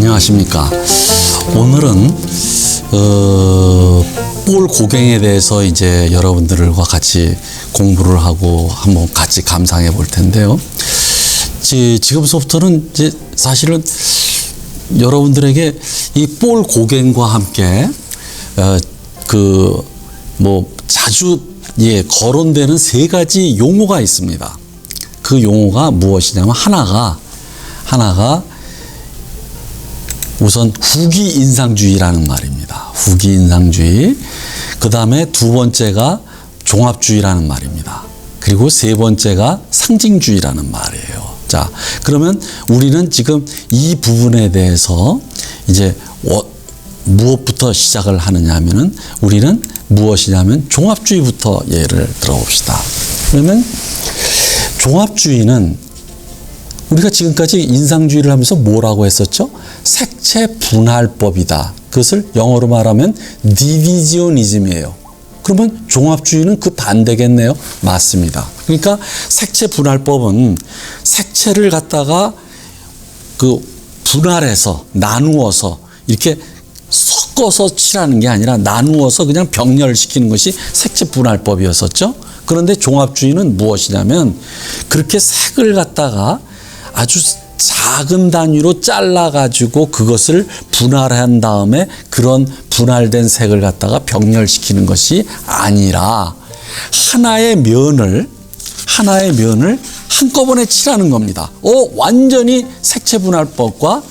안녕하십니까. 오늘은 볼 고갱에 대해서 이제 여러분들과 같이 공부를 하고 한번 같이 감상해 볼 텐데요. 지금부터는 이제 사실은 여러분들에게 이 볼 고갱과 함께 자주 거론되는 세 가지 용어가 있습니다. 그 용어가 무엇이냐면 하나가 우선 후기 인상주의라는 말입니다. 후기 인상주의. 그 다음에 두 번째가 종합주의라는 말입니다. 그리고 세 번째가 상징주의라는 말이에요. 자, 그러면 우리는 지금 이 부분에 대해서 이제 무엇부터 시작을 하느냐 하면은 우리는 무엇이냐면 종합주의부터 예를 들어봅시다. 그러면 종합주의는 우리가 지금까지 인상주의를 하면서 뭐라고 했었죠? 색채 분할법이다. 그것을 영어로 말하면 디비지오니즘이에요. 그러면 종합주의는 그 반대겠네요. 맞습니다. 그러니까 색채 분할법은 색채를 갖다가 분할해서 나누어서 이렇게 섞어서 칠하는 게 아니라 나누어서 그냥 병렬시키는 것이 색채 분할법이었었죠. 그런데 종합주의는 무엇이냐면 그렇게 색을 갖다가 아주 작은 단위로 잘라가지고 그것을 분할한 다음에 그런 분할된 색을 갖다가 병렬시키는 것이 아니라 하나의 면을 한꺼번에 칠하는 겁니다. 완전히 색채 분할법과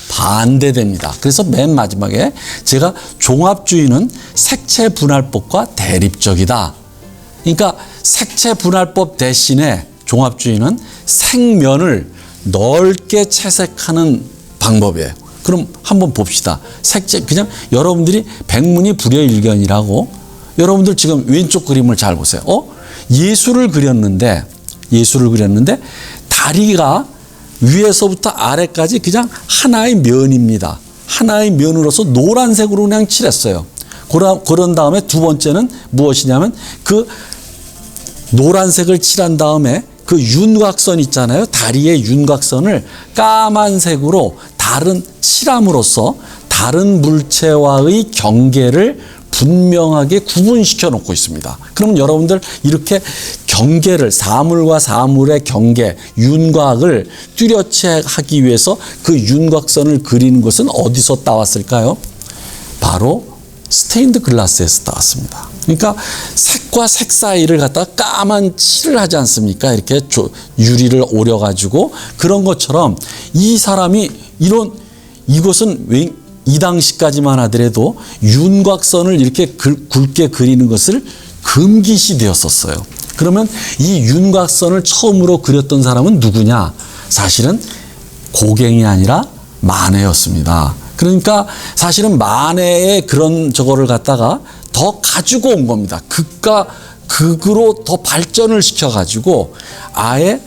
반대됩니다. 그래서 맨 마지막에 제가 종합주의는 색채 분할법과 대립적이다. 그러니까 색채 분할법 대신에 종합주의는 색면을 넓게 채색하는 방법이에요. 그럼 한번 봅시다. 색채 그냥 여러분들이 백문이 불여일견이라고 여러분들 지금 왼쪽 그림을 잘 보세요. 예수를 그렸는데 다리가 위에서부터 아래까지 그냥 하나의 면입니다. 하나의 면으로서 노란색으로 그냥 칠했어요. 그런 다음에 두 번째는 무엇이냐면 그 노란색을 칠한 다음에 그 윤곽선 있잖아요. 다리의 윤곽선을 까만색으로 칠함으로써 다른 물체와의 경계를 분명하게 구분시켜 놓고 있습니다. 그러면 여러분들 이렇게 경계를 사물과 사물의 경계, 윤곽을 뚜렷이 하기 위해서 그 윤곽선을 그리는 것은 어디서 따왔을까요? 바로 스테인드 글라스에서 따왔습니다. 그러니까 색과 색 사이를 갖다가 까만 칠을 하지 않습니까? 이렇게 유리를 오려가지고 그런 것처럼 이 사람이 이것은 이 당시까지만 하더라도 윤곽선을 이렇게 굵게 그리는 것을 금기시 되었었어요. 그러면 이 윤곽선을 처음으로 그렸던 사람은 누구냐? 사실은 고갱이 아니라 마네였습니다. 그러니까 사실은 마네의 그런 저거를 갖다가 더 가지고 온 겁니다. 극과 극으로 더 발전을 시켜가지고 아예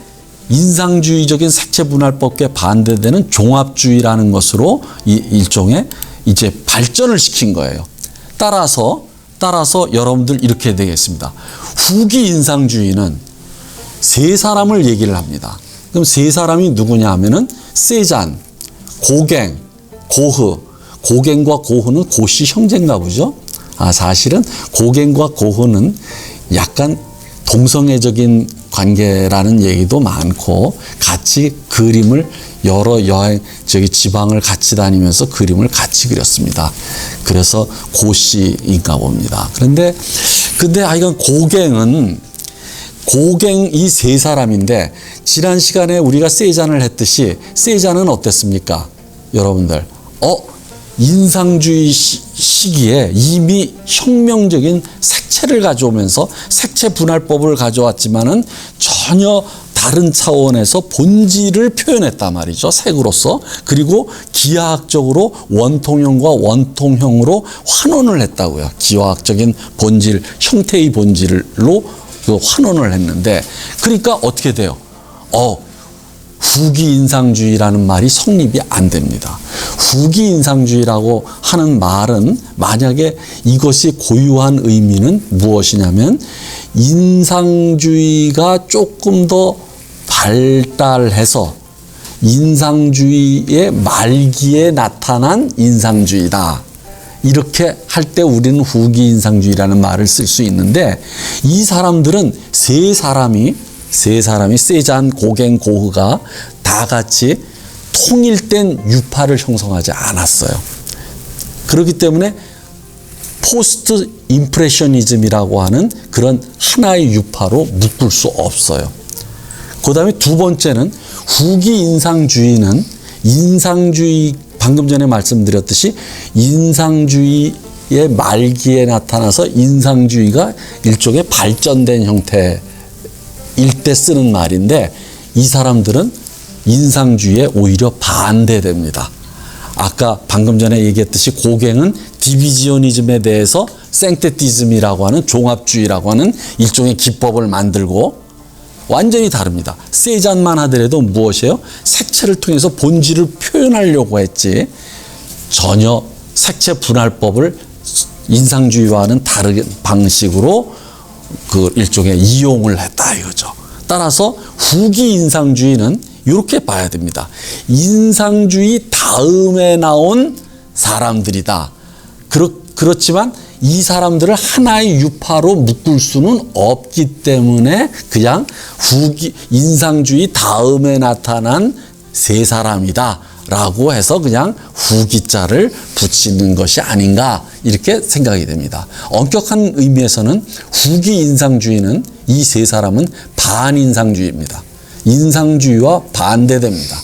인상주의적인 색채 분할법에 반대되는 종합주의라는 것으로 일종의 이제 발전을 시킨 거예요. 따라서 여러분들 이렇게 되겠습니다. 후기 인상주의는 세 사람을 얘기를 합니다. 그럼 세 사람이 누구냐 하면은 세잔, 고갱, 고흐. 고갱과 고흐는 고씨 형제인가 보죠? 사실은 고갱과 고흐는 약간 동성애적인 관계라는 얘기도 많고 같이 그림을 여러 지방을 같이 다니면서 그림을 같이 그렸습니다. 그래서 고씨인가 봅니다. 그런데 하여간 고갱 이 세 사람인데 지난 시간에 우리가 세잔을 했듯이 세잔은 어땠습니까? 여러분들 인상주의 시기에 이미 혁명적인 색채를 가져오면서 색채 분할법을 가져왔지만은 전혀 다른 차원에서 본질을 표현했단 말이죠. 색으로서. 그리고 기하학적으로 원통형과 원통형으로 환원을 했다고요. 기하학적인 본질, 형태의 본질로 환원을 했는데 그러니까 어떻게 돼요? 후기 인상주의라는 말이 성립이 안 됩니다. 후기 인상주의라고 하는 말은 만약에 이것이 고유한 의미는 무엇이냐면 인상주의가 조금 더 발달해서 인상주의의 말기에 나타난 인상주의다. 이렇게 할 때 우리는 후기 인상주의라는 말을 쓸 수 있는데, 이 사람들은 세 사람이 세잔, 고갱, 고흐가 다 같이 통일된 유파를 형성하지 않았어요. 그렇기 때문에 포스트 임프레셔니즘이라고 하는 그런 하나의 유파로 묶을 수 없어요. 그 다음에 두 번째는 후기 인상주의는 인상주의, 방금 전에 말씀드렸듯이 인상주의의 말기에 나타나서 인상주의가 일종의 발전된 형태일 때 쓰는 말인데, 이 사람들은 인상주의에 오히려 반대됩니다. 아까 방금 전에 얘기했듯이 고갱은 디비지오니즘에 대해서 생테티즘이라고 하는 종합주의라고 하는 일종의 기법을 만들고 완전히 다릅니다. 세잔만 하더라도 무엇이에요? 색채를 통해서 본질을 표현하려고 했지, 전혀 색채 분할법을 인상주의와는 다른 방식으로 그 일종의 이용을 했다 이거죠. 따라서 후기 인상주의는 이렇게 봐야 됩니다. 인상주의 다음에 나온 사람들이다. 그렇지만 이 사람들을 하나의 유파로 묶을 수는 없기 때문에 그냥 후기 인상주의 다음에 나타난 세 사람이다 라고 해서 그냥 후기자를 붙이는 것이 아닌가, 이렇게 생각이 됩니다. 엄격한 의미에서는 후기 인상주의는, 이 세 사람은 반인상주의입니다. 인상주의와 반대됩니다.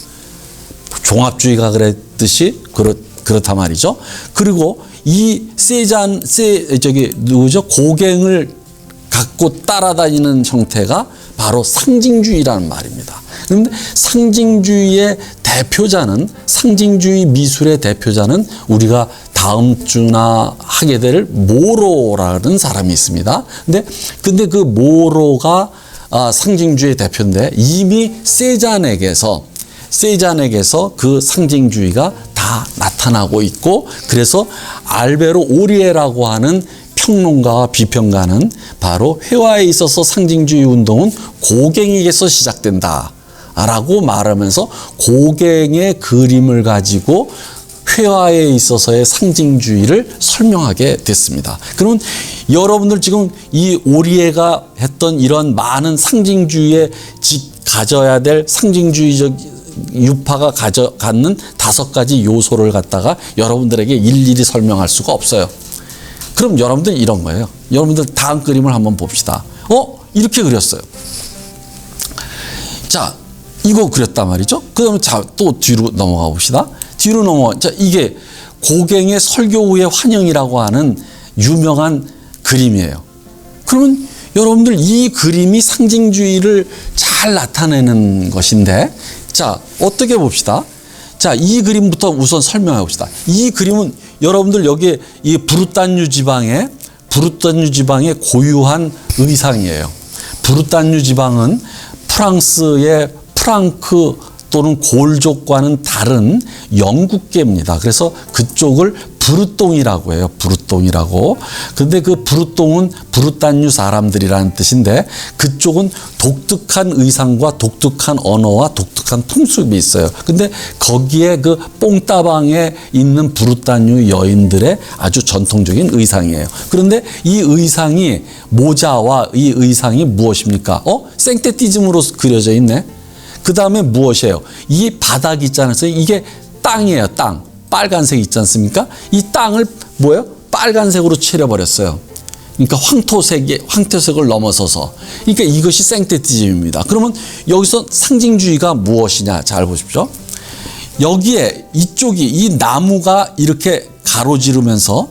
종합주의가 그랬듯이 그렇다 말이죠. 그리고 이 고갱을 갖고 따라다니는 형태가 바로 상징주의라는 말입니다. 그런데 상징주의의 대표자는, 상징주의 미술의 대표자는 우리가 다음 주나 하게 될 모로라는 사람이 있습니다. 근데 그 모로가 상징주의의 대표인데, 이미 세잔에게서 그 상징주의가 다 나타나고 있고, 그래서 알베로 오리에라고 하는 평론가와 비평가는 바로 회화에 있어서 상징주의 운동은 고갱에게서 시작된다 라고 말하면서 고갱의 그림을 가지고 회화에 있어서의 상징주의를 설명하게 됐습니다. 그러면 여러분들 지금 이 오리에가 했던 이런 많은 상징주의에 가져야 될 상징주의적 유파가 갖는 5가지 요소를 갖다가 여러분들에게 일일이 설명할 수가 없어요. 그럼 여러분들 이런 거예요. 여러분들 다음 그림을 한번 봅시다. 이렇게 그렸어요. 자, 이거 그렸단 말이죠. 그 다음에 또 뒤로 넘어가 봅시다. 자, 이게 고갱의 설교 후의 환영이라고 하는 유명한 그림이에요. 그러면 여러분들 이 그림이 상징주의를 잘 나타내는 것인데, 자, 어떻게 봅시다. 자, 이 그림부터 우선 설명해 봅시다. 이 그림은 여러분들 여기에 이 브루타뉴 지방의 고유한 의상이에요. 브루타뉴 지방은 프랑스의 프랑크 또는 골족과는 다른 영국계입니다. 그래서 그쪽을 브루똥이라고 해요. 브루똥이라고. 근데 그 브루똥은 브루타뉴 사람들이라는 뜻인데, 그쪽은 독특한 의상과 독특한 언어와 독특한 풍습이 있어요. 근데 거기에 그 뽕따방에 있는 브루타뉴 여인들의 아주 전통적인 의상이에요. 그런데 이 의상이, 모자와 이 의상이 무엇입니까? 생테티즘으로 그려져 있네. 그 다음에 무엇이에요? 이 바닥 있지 않았어요? 이게 땅이에요, 땅. 빨간색 있지 않습니까? 이 땅을 빨간색으로 칠해버렸어요. 그러니까 황토색을 넘어서서. 그러니까 이것이 생테티즘입니다. 그러면 여기서 상징주의가 무엇이냐? 잘 보십시오. 여기에 이 나무가 이렇게 가로지르면서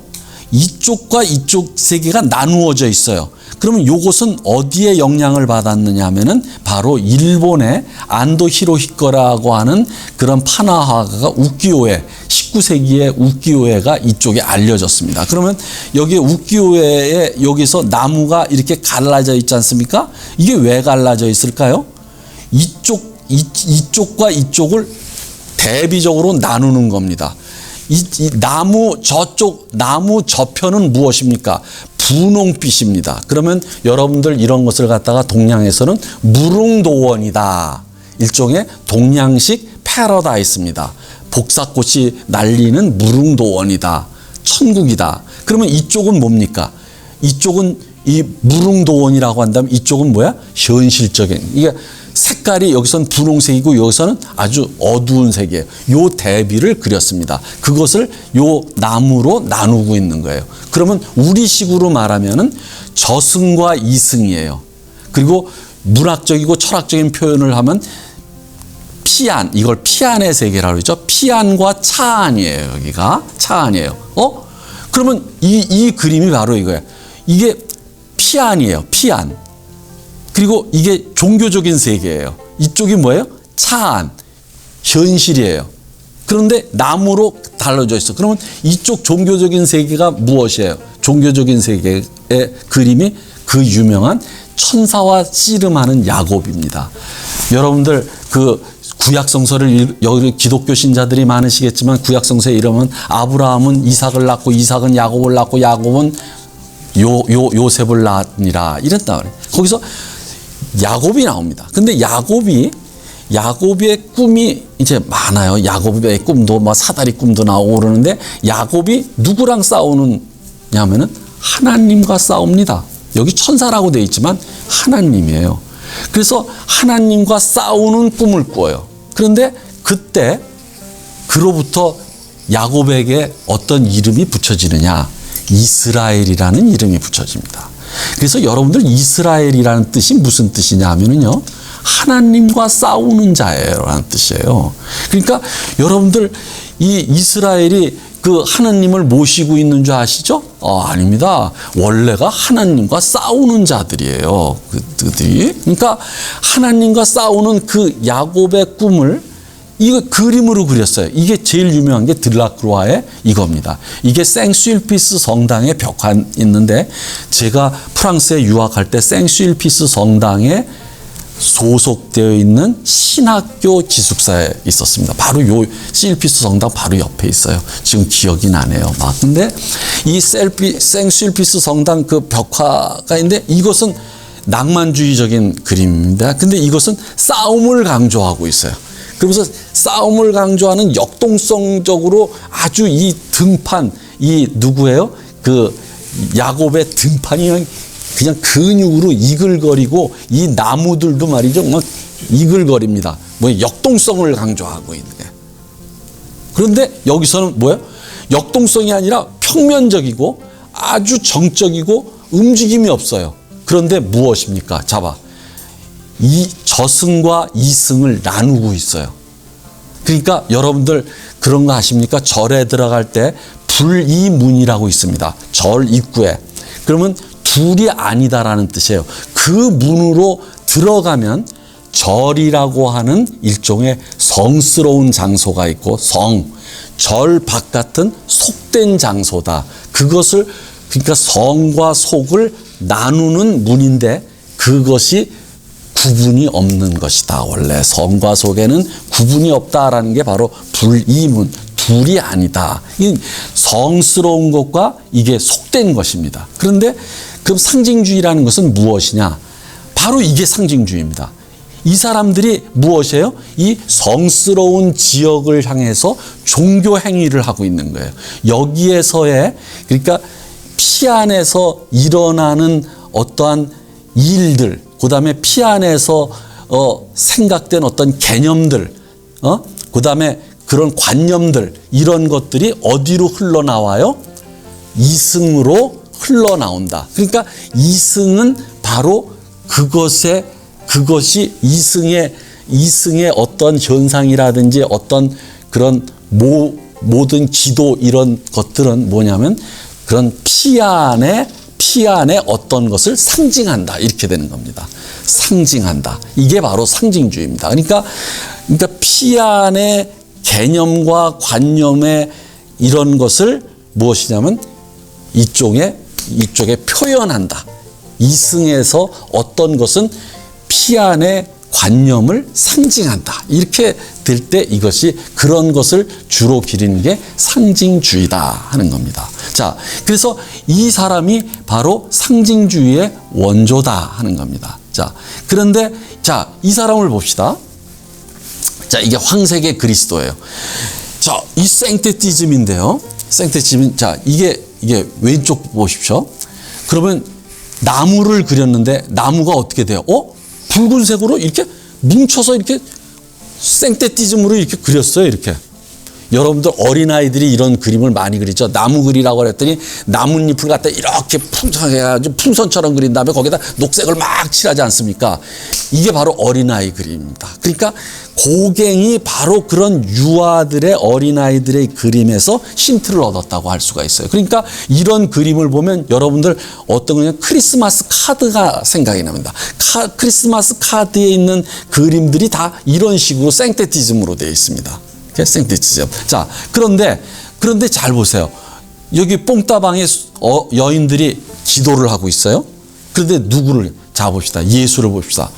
이쪽과 이쪽 세 개가 나누어져 있어요. 그러면 요것은 어디에 영향을 받았느냐 하면은 바로 일본의 안도 히로히코라고 하는 그런 판화화가가 우키요에, 19세기의 우키요에가 이쪽에 알려졌습니다. 그러면 여기 우키요에에 여기서 나무가 이렇게 갈라져 있지 않습니까? 이게 왜 갈라져 있을까요? 이쪽과 이쪽을 대비적으로 나누는 겁니다. 나무 저편은 무엇입니까? 분홍빛입니다. 그러면 여러분들 이런 것을 갖다가 동양에서는 무릉도원이다. 일종의 동양식 패러다이스입니다. 복사꽃이 날리는 무릉도원이다. 천국이다. 그러면 이쪽은 뭡니까? 이쪽은 이 무릉도원이라고 한다면 이쪽은 뭐야? 현실적인. 이게 색깔이 여기서는 분홍색이고 여기서는 아주 어두운 색이에요. 요 대비를 그렸습니다. 그것을 요 나무로 나누고 있는 거예요. 그러면 우리식으로 말하면은 저승과 이승이에요. 그리고 문학적이고 철학적인 표현을 하면 피안, 이걸 피안의 세계라고 그러죠. 피안과 차안이에요. 여기가 차안이에요. 그러면 이 그림이 바로 이거예요. 이게 피안이에요. 피안. 그리고 이게 종교적인 세계예요. 이쪽이 뭐예요? 차안. 현실이에요. 그런데 나무로 달라져 있어. 그러면 이쪽 종교적인 세계가 무엇이에요? 종교적인 세계의 그림이 그 유명한 천사와 씨름하는 야곱입니다. 여러분들 그 구약성서를 여기 기독교 신자들이 많으시겠지만 구약성서에 이러면 아브라함은 이삭을 낳고 이삭은 야곱을 낳고 야곱은 요셉을 낳으니라 이랬다 그래요. 거기서 야곱이 나옵니다. 근데 야곱의 꿈이 이제 많아요. 야곱의 꿈도 뭐 사다리 꿈도 나오고 그러는데 야곱이 누구랑 싸우느냐면은 하나님과 싸웁니다. 여기 천사라고 되어 있지만 하나님이에요. 그래서 하나님과 싸우는 꿈을 꿔요. 그런데 그때 그로부터 야곱에게 어떤 이름이 붙여지느냐? 이스라엘이라는 이름이 붙여집니다. 그래서 여러분들 이스라엘이라는 뜻이 무슨 뜻이냐 하면은요, 하나님과 싸우는 자예요라는 뜻이에요. 그러니까 여러분들 이 이스라엘이 그 하나님을 모시고 있는 줄 아시죠? 아닙니다. 원래가 하나님과 싸우는 자들이에요. 그들이. 그러니까 하나님과 싸우는 그 야곱의 꿈을 이거 그림으로 그렸어요. 이게 제일 유명한 게 들라크로아의 이겁니다. 이게 생슈일피스 성당에 벽화 있는데 제가 프랑스에 유학할 때 생슈일피스 성당에 소속되어 있는 신학교 기숙사에 있었습니다. 바로 요 실피스 성당 바로 옆에 있어요. 지금 기억이 나네요. 근데 이 생슈일피스 성당 그 벽화가 있는데 이것은 낭만주의적인 그림입니다. 근데 이것은 싸움을 강조하고 있어요. 그러면서 싸움을 강조하는 역동성적으로 아주 이 등판, 이 누구예요? 그 야곱의 등판이 그냥 근육으로 이글거리고 이 나무들도 말이죠. 막 이글거립니다. 역동성을 강조하고 있는 거예요. 그런데 여기서는 뭐예요? 역동성이 아니라 평면적이고 아주 정적이고 움직임이 없어요. 그런데 무엇입니까? 이 저승과 이승을 나누고 있어요. 그러니까 여러분들 그런 거 아십니까? 절에 들어갈 때 불이문이라고 있습니다. 절 입구에. 그러면 둘이 아니다라는 뜻이에요. 그 문으로 들어가면 절이라고 하는 일종의 성스러운 장소가 있고 절 바깥은 속된 장소다. 그것을 그러니까 성과 속을 나누는 문인데 그것이 구분이 없는 것이다. 원래 성과 속에는 구분이 없다라는 게 바로 불이문, 둘이 아니다. 이 성스러운 것과 이게 속된 것입니다. 그런데 그럼 상징주의라는 것은 무엇이냐? 바로 이게 상징주의입니다. 이 사람들이 무엇이에요? 이 성스러운 지역을 향해서 종교 행위를 하고 있는 거예요. 여기에서의 그러니까 피 안에서 일어나는 어떠한 일들, 그다음에 피 안에서 생각된 어떤 개념들, 그다음에 그런 관념들 이런 것들이 어디로 흘러나와요? 이승으로 흘러나온다. 그러니까 이승은 바로 그것이 이승의 어떤 현상이라든지 어떤 그런 모든 기도 이런 것들은 뭐냐면 그런 피 안에 어떤 것을 상징한다. 이렇게 되는 겁니다. 상징한다. 이게 바로 상징주의입니다. 그러니까 피 안의 개념과 관념의 이런 것을 무엇이냐면 이쪽에 표현한다. 이승에서 어떤 것은 피 안의 관념을 상징한다. 이렇게 될 때 이것이 그런 것을 주로 기리는 게 상징주의다 하는 겁니다. 자, 그래서 이 사람이 바로 상징주의의 원조다 하는 겁니다. 자, 그런데 이 사람을 봅시다. 자, 이게 황색의 그리스도예요. 자, 이 생테티즘인데요. 생테티즘, 자, 이게 왼쪽 보십시오. 그러면 나무를 그렸는데 나무가 어떻게 돼요? 붉은색으로 이렇게 뭉쳐서 이렇게 생테티즘으로 이렇게 그렸어요. 이렇게. 여러분들 어린아이들이 이런 그림을 많이 그리죠. 나무 그리라고 그랬더니 나뭇잎을 갖다 이렇게 풍성해가지고 풍선처럼 그린 다음에 거기다 녹색을 막 칠하지 않습니까? 이게 바로 어린아이 그림입니다. 그러니까 고갱이 바로 그런 유아들의 어린아이들의 그림에서 힌트를 얻었다고 할 수가 있어요. 그러니까 이런 그림을 보면 여러분들 어떤 거냐, 크리스마스 카드가 생각이 납니다. 크리스마스 카드에 있는 그림들이 다 이런 식으로 생테티즘으로 되어 있습니다. 생테티즘. 자, 그런데 잘 보세요. 여기 뽕따방에 여인들이 기도를 하고 있어요. 그런데 누구를 봅시다. 예수를 봅시다.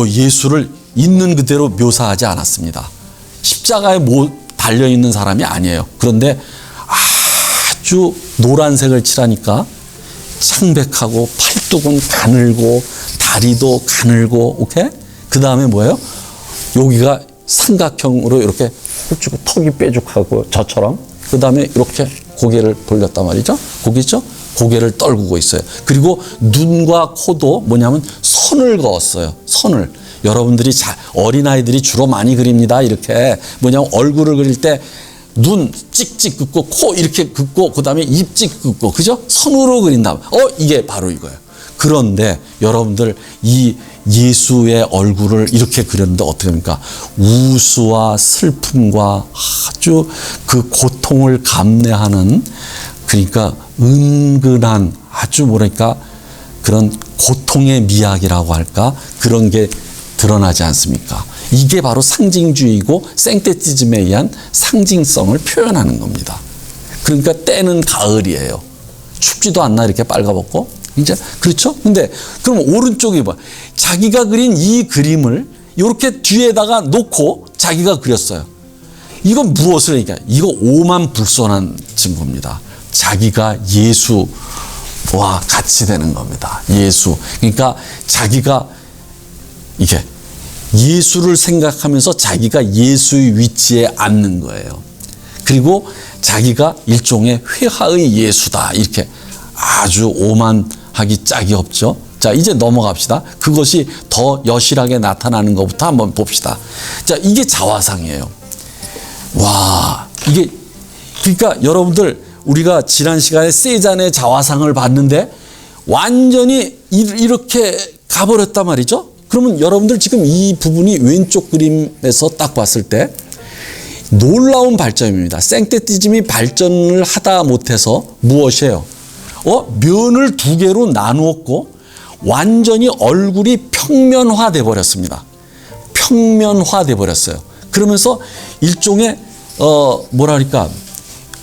예수를 있는 그대로 묘사하지 않았습니다. 십자가에 달려 있는 사람이 아니에요. 그런데 아주 노란색을 칠하니까 창백하고 팔뚝은 가늘고 다리도 가늘고, 오케이? 그 다음에 뭐예요? 여기가 삼각형으로 이렇게 홀쭉고 턱이 뾰족하고 저처럼, 그 다음에 이렇게 고개를 돌렸단 말이죠. 고개를 떨구고 있어요. 그리고 눈과 코도 뭐냐면 선을 그었어요. 선을. 여러분들이 어린아이들이 주로 많이 그립니다. 이렇게 뭐냐면 얼굴을 그릴 때 눈 찍찍 긋고 코 이렇게 긋고 그 다음에 입 찍 긋고, 그죠? 선으로 그린다. 이게 바로 이거예요. 그런데 여러분들 이 예수의 얼굴을 이렇게 그렸는데 어떻게 합니까? 우수와 슬픔과 아주 그 고통을 감내하는, 그러니까 은근한 아주 뭐랄까 그런 고통의 미학이라고 할까, 그런 게 드러나지 않습니까? 이게 바로 상징주의고 생테티즘에 의한 상징성을 표현하는 겁니다. 그러니까 때는 가을이에요. 춥지도 않나 이렇게 빨가벗고, 이제 그렇죠? 근데 그럼 오른쪽에 봐. 자기가 그린 이 그림을 이렇게 뒤에다가 놓고 자기가 그렸어요. 이건 무엇을 얘기해? 이거 오만불손한 증거입니다. 자기가 예수와 같이 되는 겁니다. 예수. 그러니까 자기가 이게 예수를 생각하면서 자기가 예수의 위치에 앉는 거예요. 그리고 자기가 일종의 회화의 예수다. 이렇게 아주 오만하기 짝이 없죠. 자, 이제 넘어갑시다. 그것이 더 여실하게 나타나는 것부터 한번 봅시다. 자, 이게 자화상이에요. 와, 이게, 그러니까 여러분들, 우리가 지난 시간에 세잔의 자화상을 봤는데 완전히 이렇게 가버렸단 말이죠. 그러면 여러분들 지금 이 부분이 왼쪽 그림에서 딱 봤을 때 놀라운 발전입니다. 생테티즘이 발전을 하다 못해서 무엇이에요? 면을 두 개로 나누었고 완전히 얼굴이 평면화돼 버렸습니다. 평면화돼 버렸어요. 그러면서 일종의 뭐랄까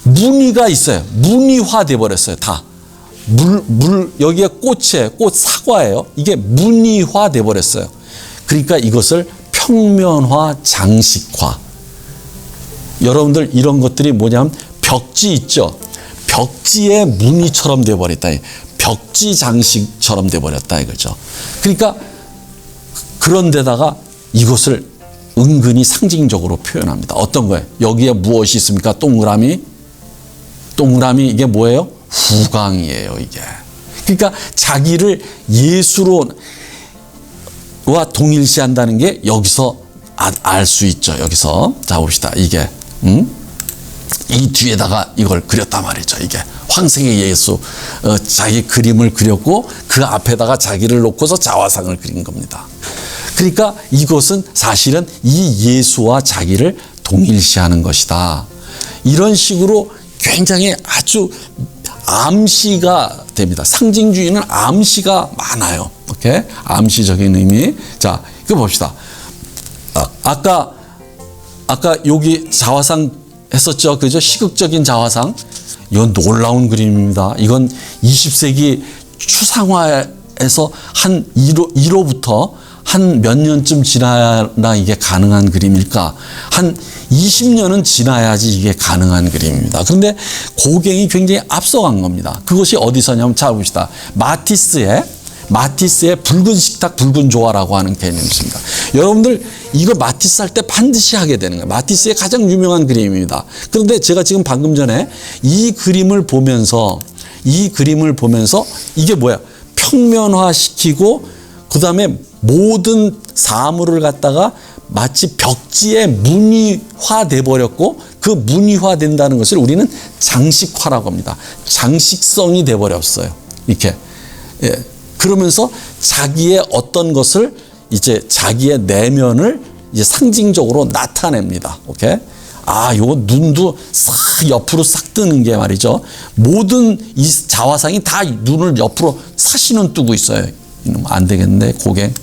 무늬가 있어요. 무늬화돼 버렸어요. 다. 여기에 꽃이에요. 꽃 사과예요. 이게 무늬화돼 버렸어요. 그러니까 이것을 평면화, 장식화. 여러분들 이런 것들이 뭐냐면 벽지 있죠. 벽지의 무늬처럼 돼 버렸다. 벽지 장식처럼 돼 버렸다 이거죠. 그러니까 그런 데다가 이것을 은근히 상징적으로 표현합니다. 어떤 거예요? 여기에 무엇이 있습니까? 동그라미 이게 뭐예요? 후광이에요, 이게. 그러니까 자기를 예수로와 동일시한다는 게 여기서 알 수 있죠. 여기서. 자, 봅시다. 이게, 이 뒤에다가 이걸 그렸단 말이죠. 이게. 황색의 예수. 자기 그림을 그렸고 그 앞에다가 자기를 놓고서 자화상을 그린 겁니다. 그러니까 이것은 사실은 이 예수와 자기를 동일시하는 것이다. 이런 식으로 굉장히 아주 암시가 됩니다. 상징주의는 암시가 많아요. 오케이? 암시적인 의미. 자, 이거 봅시다. 아까 여기 자화상 했었죠. 그죠? 시극적인 자화상. 이건 놀라운 그림입니다. 이건 20세기 추상화에서 한 1호부터 한 몇 년쯤 지나야 이게 가능한 그림일까? 한 20년은 지나야지 이게 가능한 그림입니다. 그런데 고갱이 굉장히 앞서간 겁니다. 그것이 어디서냐면 자 봅시다. 마티스의 마티스의 붉은 식탁, 붉은 조화라고 하는 개념입니다. 여러분들 이거 마티스 할 때 반드시 하게 되는 거예요. 마티스의 가장 유명한 그림입니다. 그런데 제가 지금 방금 전에 이 그림을 보면서 이게 뭐야? 평면화시키고 그 다음에 모든 사물을 갖다가 마치 벽지에 무늬화돼 버렸고 그 무늬화된다는 것을 우리는 장식화라고 합니다. 장식성이 돼 버렸어요. 이렇게. 예. 그러면서 자기의 어떤 것을 이제 자기의 내면을 이제 상징적으로 나타냅니다. 오케이? 아, 요거 눈도 싹 옆으로 싹 뜨는 게 말이죠. 모든 이 자화상이 다 눈을 옆으로 사시는 뜨고 있어요. 이놈 안 되겠네, 고갱.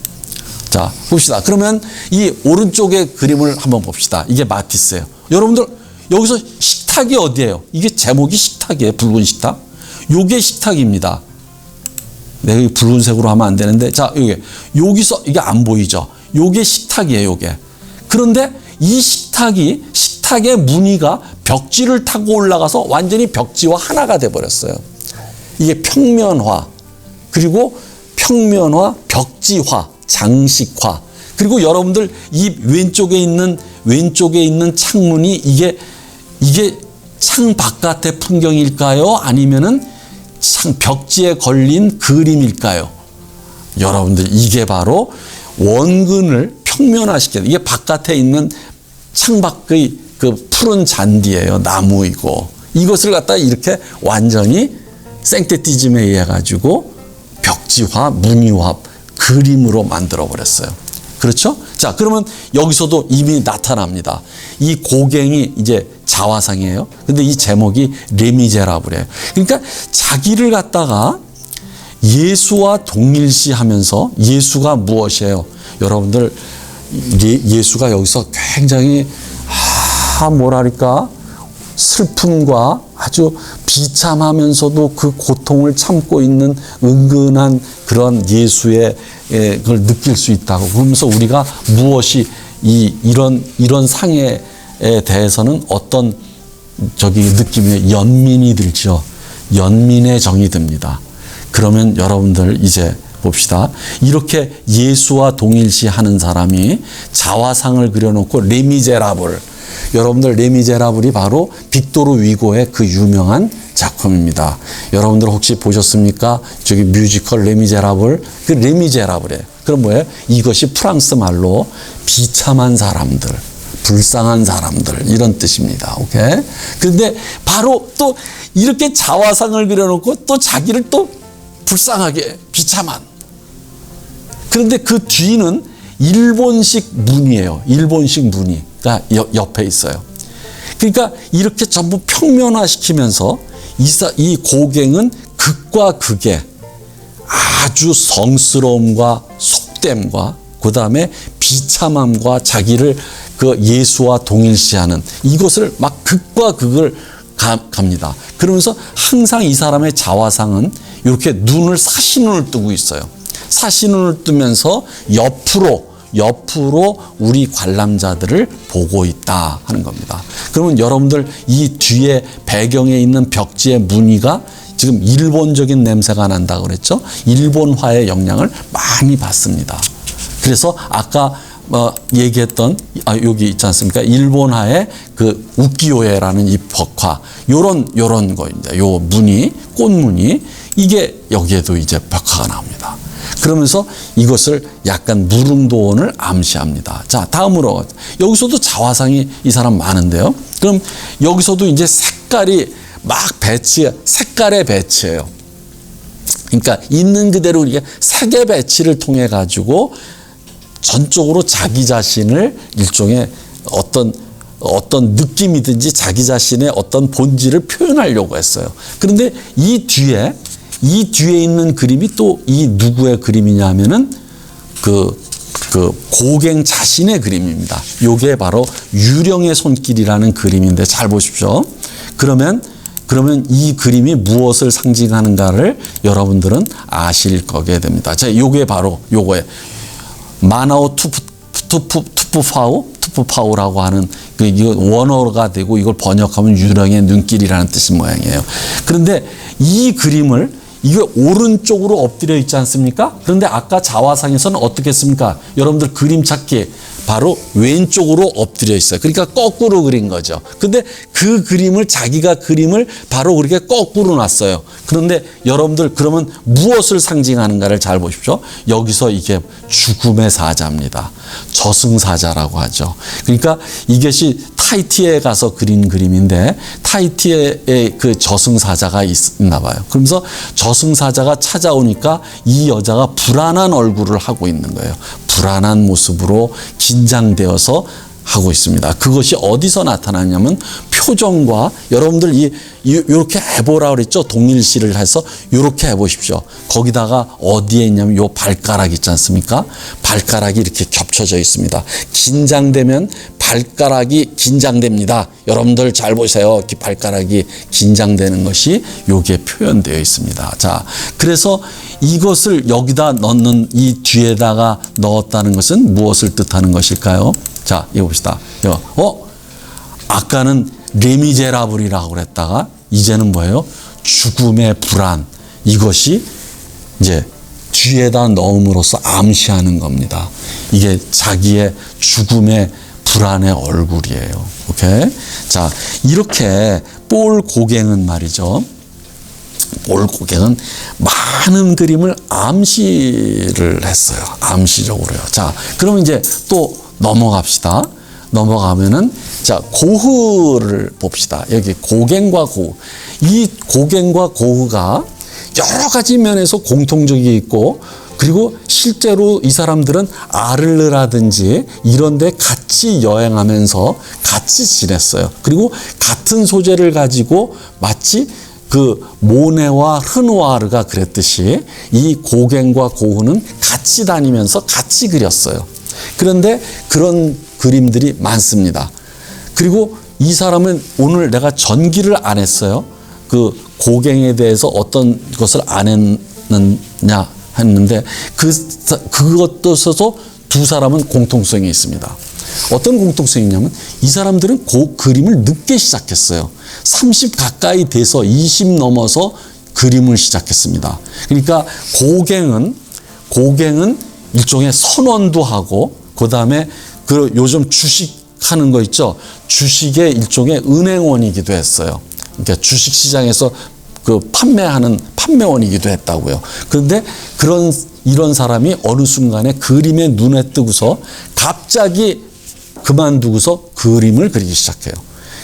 자, 봅시다. 그러면 이 오른쪽의 그림을 한번 봅시다. 이게 마티스예요. 여러분들 여기서 식탁이 어디예요? 이게 제목이 식탁이에요. 붉은 식탁. 요게 식탁입니다. 내가 이 붉은색으로 하면 안 되는데, 자, 여기서 이게 안 보이죠? 요게 식탁이에요, 요게. 그런데 이 식탁의 무늬가 벽지를 타고 올라가서 완전히 벽지와 하나가 돼 버렸어요. 이게 평면화, 그리고 평면화, 벽지화, 장식화. 그리고 여러분들 이 왼쪽에 있는 창문이 이게 창 바깥의 풍경일까요? 아니면은 벽지에 걸린 그림일까요? 여러분들 이게 바로 원근을 평면화시키는, 이게 바깥에 있는 창밖의 그 푸른 잔디예요. 나무이고 이것을 갖다가 이렇게 완전히 생테티즘에 의해 가지고 벽지화, 무늬화, 그림으로 만들어 버렸어요. 그렇죠? 자, 그러면 여기서도 이미 나타납니다. 이 고갱이 이제 자화상이에요. 근데 이 제목이 레미제라블이에요. 그러니까 자기를 갖다가 예수와 동일시하면서, 예수가 무엇이에요? 여러분들 예수가 여기서 굉장히 뭐랄까 슬픔과 아주 비참하면서도 그 고통을 참고 있는 은근한 그런 예수의 그걸 느낄 수 있다고. 그러면서 우리가 무엇이 이런 상해에 대해서는 어떤 느낌이 연민이 들죠. 연민의 정이 듭니다. 그러면 여러분들 이제 봅시다. 이렇게 예수와 동일시하는 사람이 자화상을 그려놓고 레미제라블. 여러분들 레미제라블이 바로 빅토르 위고의 그 유명한 작품입니다. 여러분들 혹시 보셨습니까? 저기 뮤지컬 레미제라블. 그 레미제라블이에요. 그럼 뭐예요? 이것이 프랑스 말로 비참한 사람들, 불쌍한 사람들 이런 뜻입니다. 오케이? 그런데 바로 또 이렇게 자화상을 그려놓고 또 자기를 또 불쌍하게 비참한. 그런데 그 뒤는 일본식 무늬예요. 일본식 무늬가 옆에 있어요. 그러니까 이렇게 전부 평면화시키면서 이 고갱은 극과 극의 아주 성스러움과 속됨과 그 다음에 비참함과 자기를 그 예수와 동일시하는 이것을 막 극과 극을 갑니다. 그러면서 항상 이 사람의 자화상은 이렇게 눈을 사시눈을 뜨고 있어요. 사시눈을 뜨면서 옆으로 우리 관람자들을 보고 있다 하는 겁니다. 그러면 여러분들 이 뒤에 배경에 있는 벽지의 무늬가 지금 일본적인 냄새가 난다고 그랬죠? 일본화의 영향을 많이 받습니다. 그래서 아까 얘기했던 여기 있지 않습니까? 일본화의 그 우키요에라는 이 벽화 요런 거입니다. 요 무늬, 꽃무늬 이게 여기에도 이제 벽화가 나옵니다. 그러면서 이것을 약간 무릉도원을 암시합니다. 자, 다음으로 여기서도 자화상이 이 사람 많은데요. 그럼 여기서도 이제 색깔이 막 색깔의 배치예요. 그러니까 있는 그대로 이게 색의 배치를 통해 가지고 전적으로 자기 자신을 일종의 어떤 느낌이든지 자기 자신의 어떤 본질을 표현하려고 했어요. 그런데 이 뒤에 있는 그림이 또 이 누구의 그림이냐면은 그 고갱 자신의 그림입니다. 요게 바로 유령의 손길이라는 그림인데 잘 보십시오. 그러면 이 그림이 무엇을 상징하는가를 여러분들은 아실 거게 됩니다. 자, 요게 바로 요거예요. 마나오 투푸파우라고 하는 이거 원어가 되고 이걸 번역하면 유령의 눈길이라는 뜻인 모양이에요. 그런데 이 그림을 이게 오른쪽으로 엎드려 있지 않습니까? 그런데 아까 자화상에서는 어떻게 했습니까? 여러분들 그림 찾기 바로 왼쪽으로 엎드려 있어요. 그러니까 거꾸로 그린 거죠. 근데 그 그림을 자기가 그림을 바로 그렇게 거꾸로 놨어요. 그런데 여러분들 그러면 무엇을 상징하는가를 잘 보십시오. 여기서 이게 죽음의 사자입니다. 저승사자라고 하죠. 그러니까 이것이 타히티에 가서 그린 그림인데 타히티에 그 저승사자가 있나 봐요. 그러면서 저승사자가 찾아오니까 이 여자가 불안한 얼굴을 하고 있는 거예요. 불안한 모습으로 긴장되어서 하고 있습니다. 그것이 어디서 나타나냐면 표정과 여러분들 이렇게 해보라 그랬죠. 동일시를 해서 이렇게 해보십시오. 거기다가 어디에 있냐면 요 발가락 있지 않습니까? 발가락이 이렇게 겹쳐져 있습니다. 긴장되면 발가락이 긴장됩니다. 여러분들 잘 보세요. 발가락이 긴장되는 것이 요게 표현되어 있습니다. 자, 그래서 이것을 여기다 넣는 이 뒤에다가 넣었다는 것은 무엇을 뜻하는 것일까요? 자, 이거 봅시다. 아까는 레미제라블이라고 그랬다가 이제는 뭐예요? 죽음의 불안. 이것이 이제 뒤에다 넣음으로써 암시하는 겁니다. 이게 자기의 죽음의 불안의 얼굴이에요. 오케이? 자, 이렇게 볼 고갱은 말이죠. 볼 고갱은 많은 그림을 암시를 했어요. 암시적으로요. 자, 그럼 이제 또 넘어갑시다. 넘어가면은 자, 고흐를 봅시다. 여기 고갱과 고흐. 이 고갱과 고흐가 여러 가지 면에서 공통적이 있고 그리고 실제로 이 사람들은 아를르라든지 이런 데 같이 여행하면서 같이 지냈어요. 그리고 같은 소재를 가지고 마치 그 모네와 르누아르가 그랬듯이 이 고갱과 고흐는 같이 다니면서 같이 그렸어요. 그런데 그런 그림들이 많습니다. 그리고 이 사람은 오늘 내가 전기를 안 했어요. 그 고갱에 대해서 어떤 것을 안 했느냐 했는데 그것도 있어서 두 사람은 공통성이 있습니다. 어떤 공통성이 있냐면 이 사람들은 그림을 늦게 시작했어요. 30 가까이 돼서 20 넘어서 그림을 시작했습니다. 그러니까 고갱은 일종의 선원도 하고 그다음에 그 요즘 주식하는 거 있죠. 주식의 일종의 은행원이기도 했어요. 그러니까 주식 시장에서 그 판매하는 판매원이기도 했다고요. 그런데 이런 사람이 어느 순간에 그림에 눈에 뜨고서 갑자기 그만두고서 그림을 그리기 시작해요.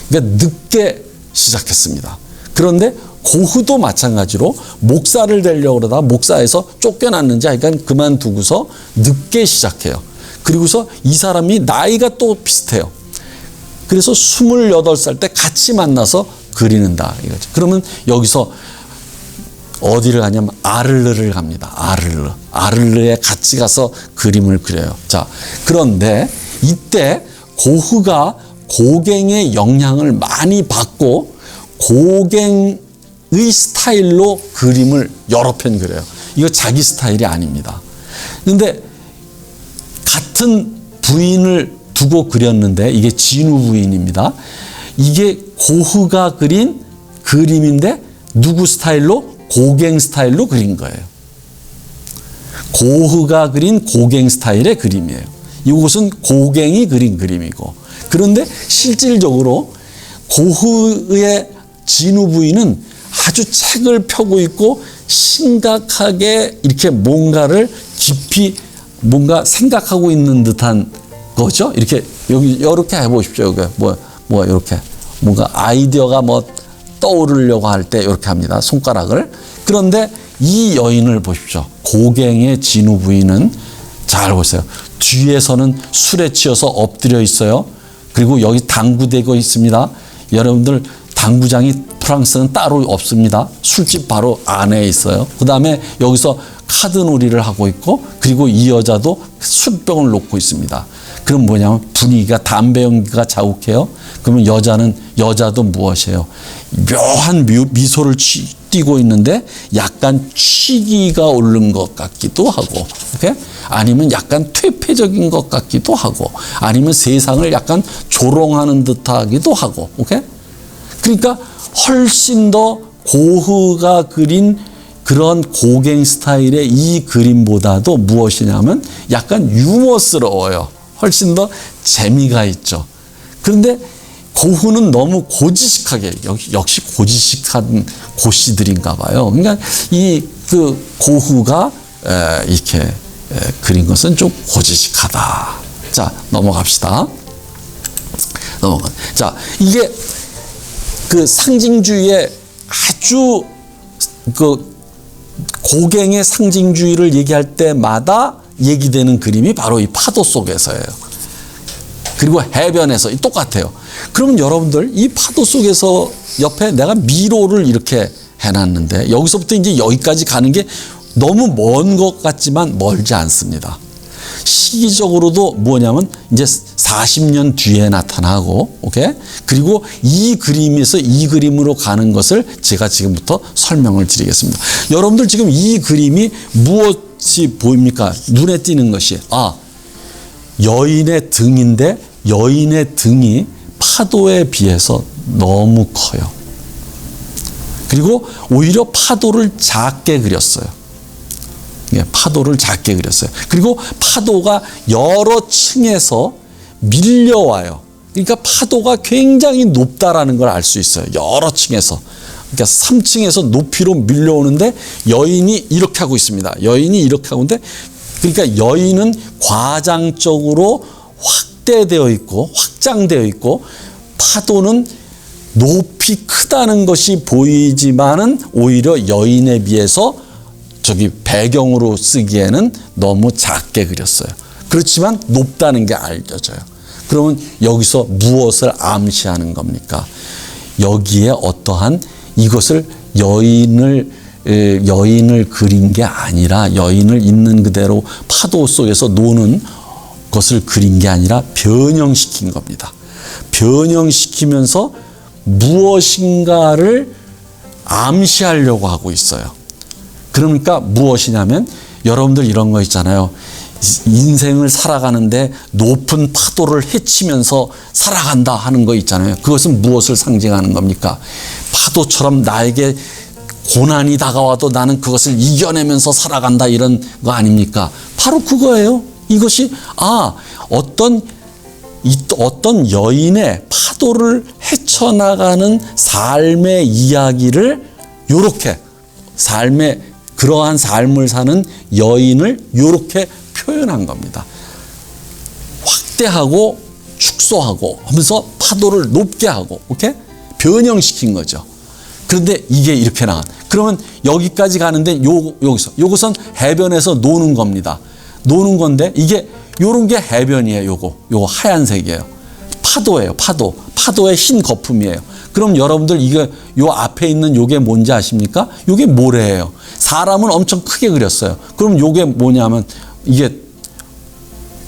그러니까 늦게 시작했습니다. 그런데 고흐도 마찬가지로 목사를 되려고 그러다 목사에서 쫓겨났는지 하여간 그만두고서 늦게 시작해요. 그리고서 이 사람이 나이가 또 비슷해요. 그래서 28살 때 같이 만나서 그리는다 이거죠. 그러면 여기서 어디를 가냐면 아를르를 갑니다. 아를르에 같이 가서 그림을 그려요. 자, 그런데 이때 고흐가 고갱의 영향을 많이 받고 고갱의 스타일로 그림을 여러 편 그려요. 이거 자기 스타일이 아닙니다. 그런데 같은 부인을 두고 그렸는데 이게 진우 부인입니다. 이게 고흐가 그린 그림인데 누구 스타일로? 고갱 스타일로 그린 거예요. 고흐가 그린 고갱 스타일의 그림이에요. 이것은 고갱이 그린 그림이고 그런데 실질적으로 고흐의 진우 부인은 아주 책을 펴고 있고 심각하게 이렇게 뭔가를 깊이 뭔가 생각하고 있는 듯한 거죠. 이렇게 여기 이렇게 해보십시오. 여기 뭐 이렇게 뭔가 아이디어가 뭐 떠오르려고 할 때 이렇게 합니다. 손가락을. 그런데 이 여인을 보십시오. 고갱의 진우 부인은 잘 보세요. 뒤에서는 술에 취해서 엎드려 있어요. 그리고 여기 당구대고 있습니다. 여러분들 당구장이 프랑스는 따로 없습니다. 술집 바로 안에 있어요. 그 다음에 여기서 카드놀이를 하고 있고 그리고 이 여자도 술병을 놓고 있습니다. 그럼 뭐냐면 분위기가 담배 연기가 자욱해요. 그러면 여자도 무엇이에요? 묘한 미소를 띠고 있는데 약간 취기가 오른 것 같기도 하고, 오케이? 아니면 약간 퇴폐적인 것 같기도 하고, 아니면 세상을 약간 조롱하는 듯하기도 하고, 오케이? 그러니까 훨씬 더 고흐가 그린 그런 고갱 스타일의 이 그림보다도 무엇이냐면 약간 유머스러워요. 훨씬 더 재미가 있죠. 그런데 고흐는 너무 고지식하게, 역시 고지식한 고씨들인가 봐요. 그러니까 그 고흐가 이렇게 그린 것은 좀 고지식하다. 자, 넘어갑시다. 자, 이게 그 상징주의의 아주 그 고갱의 상징주의를 얘기할 때마다 얘기되는 그림이 바로 이 파도 속에서예요. 그리고 해변에서 똑같아요. 그러면 여러분들 이 파도 속에서 옆에 내가 미로를 이렇게 해놨는데 여기서부터 이제 여기까지 가는 게 너무 먼 것 같지만 멀지 않습니다. 시기적으로도 뭐냐면 이제 40년 뒤에 나타나고, 오케이? 그리고 이 그림에서 이 그림으로 가는 것을 제가 지금부터 설명을 드리겠습니다. 여러분들 지금 이 그림이 무엇이 보입니까? 눈에 띄는 것이, 여인의 등인데 여인의 등이 파도에 비해서 너무 커요. 그리고 오히려 파도를 작게 그렸어요. 파도를 작게 그렸어요. 그리고 파도가 여러 층에서 밀려와요. 그러니까 파도가 굉장히 높다라는 걸 알 수 있어요. 여러 층에서. 그러니까 3층에서 높이로 밀려오는데 여인이 이렇게 하고 있습니다. 여인이 이렇게 하고 있는데, 그러니까 여인은 과장적으로 확대되어 있고 확장되어 있고, 파도는 높이 크다는 것이 보이지만은 오히려 여인에 비해서 저기 배경으로 쓰기에는 너무 작게 그렸어요. 그렇지만 높다는 게 알려져요. 그러면 여기서 무엇을 암시하는 겁니까? 여기에 어떠한 이것을 여인을 그린 게 아니라, 여인을 있는 그대로 파도 속에서 노는 것을 그린 게 아니라 변형시킨 겁니다. 변형시키면서 무엇인가를 암시하려고 하고 있어요. 그러니까 무엇이냐면, 여러분들 이런 거 있잖아요. 인생을 살아가는데 높은 파도를 헤치면서 살아간다 하는 거 있잖아요. 그것은 무엇을 상징하는 겁니까? 파도처럼 나에게 고난이 다가와도 나는 그것을 이겨내면서 살아간다, 이런 거 아닙니까? 바로 그거예요. 이것이 어떤 여인의 파도를 헤쳐나가는 삶의 이야기를, 요렇게 그러한 삶을 사는 여인을 요렇게 표현한 겁니다. 확대하고 축소하고 하면서 파도를 높게 하고, 오케이? 변형시킨 거죠. 그런데 이게 이렇게 나간. 그러면 여기까지 가는데 요것은 해변에서 노는 겁니다. 노는 건데 이게 요런 게 해변이에요. 요거 하얀색이에요. 파도예요. 파도의 흰 거품이에요. 그럼 여러분들 이게 요 앞에 있는 요게 뭔지 아십니까? 요게 모래예요. 사람은 엄청 크게 그렸어요. 그럼 요게 뭐냐면 이게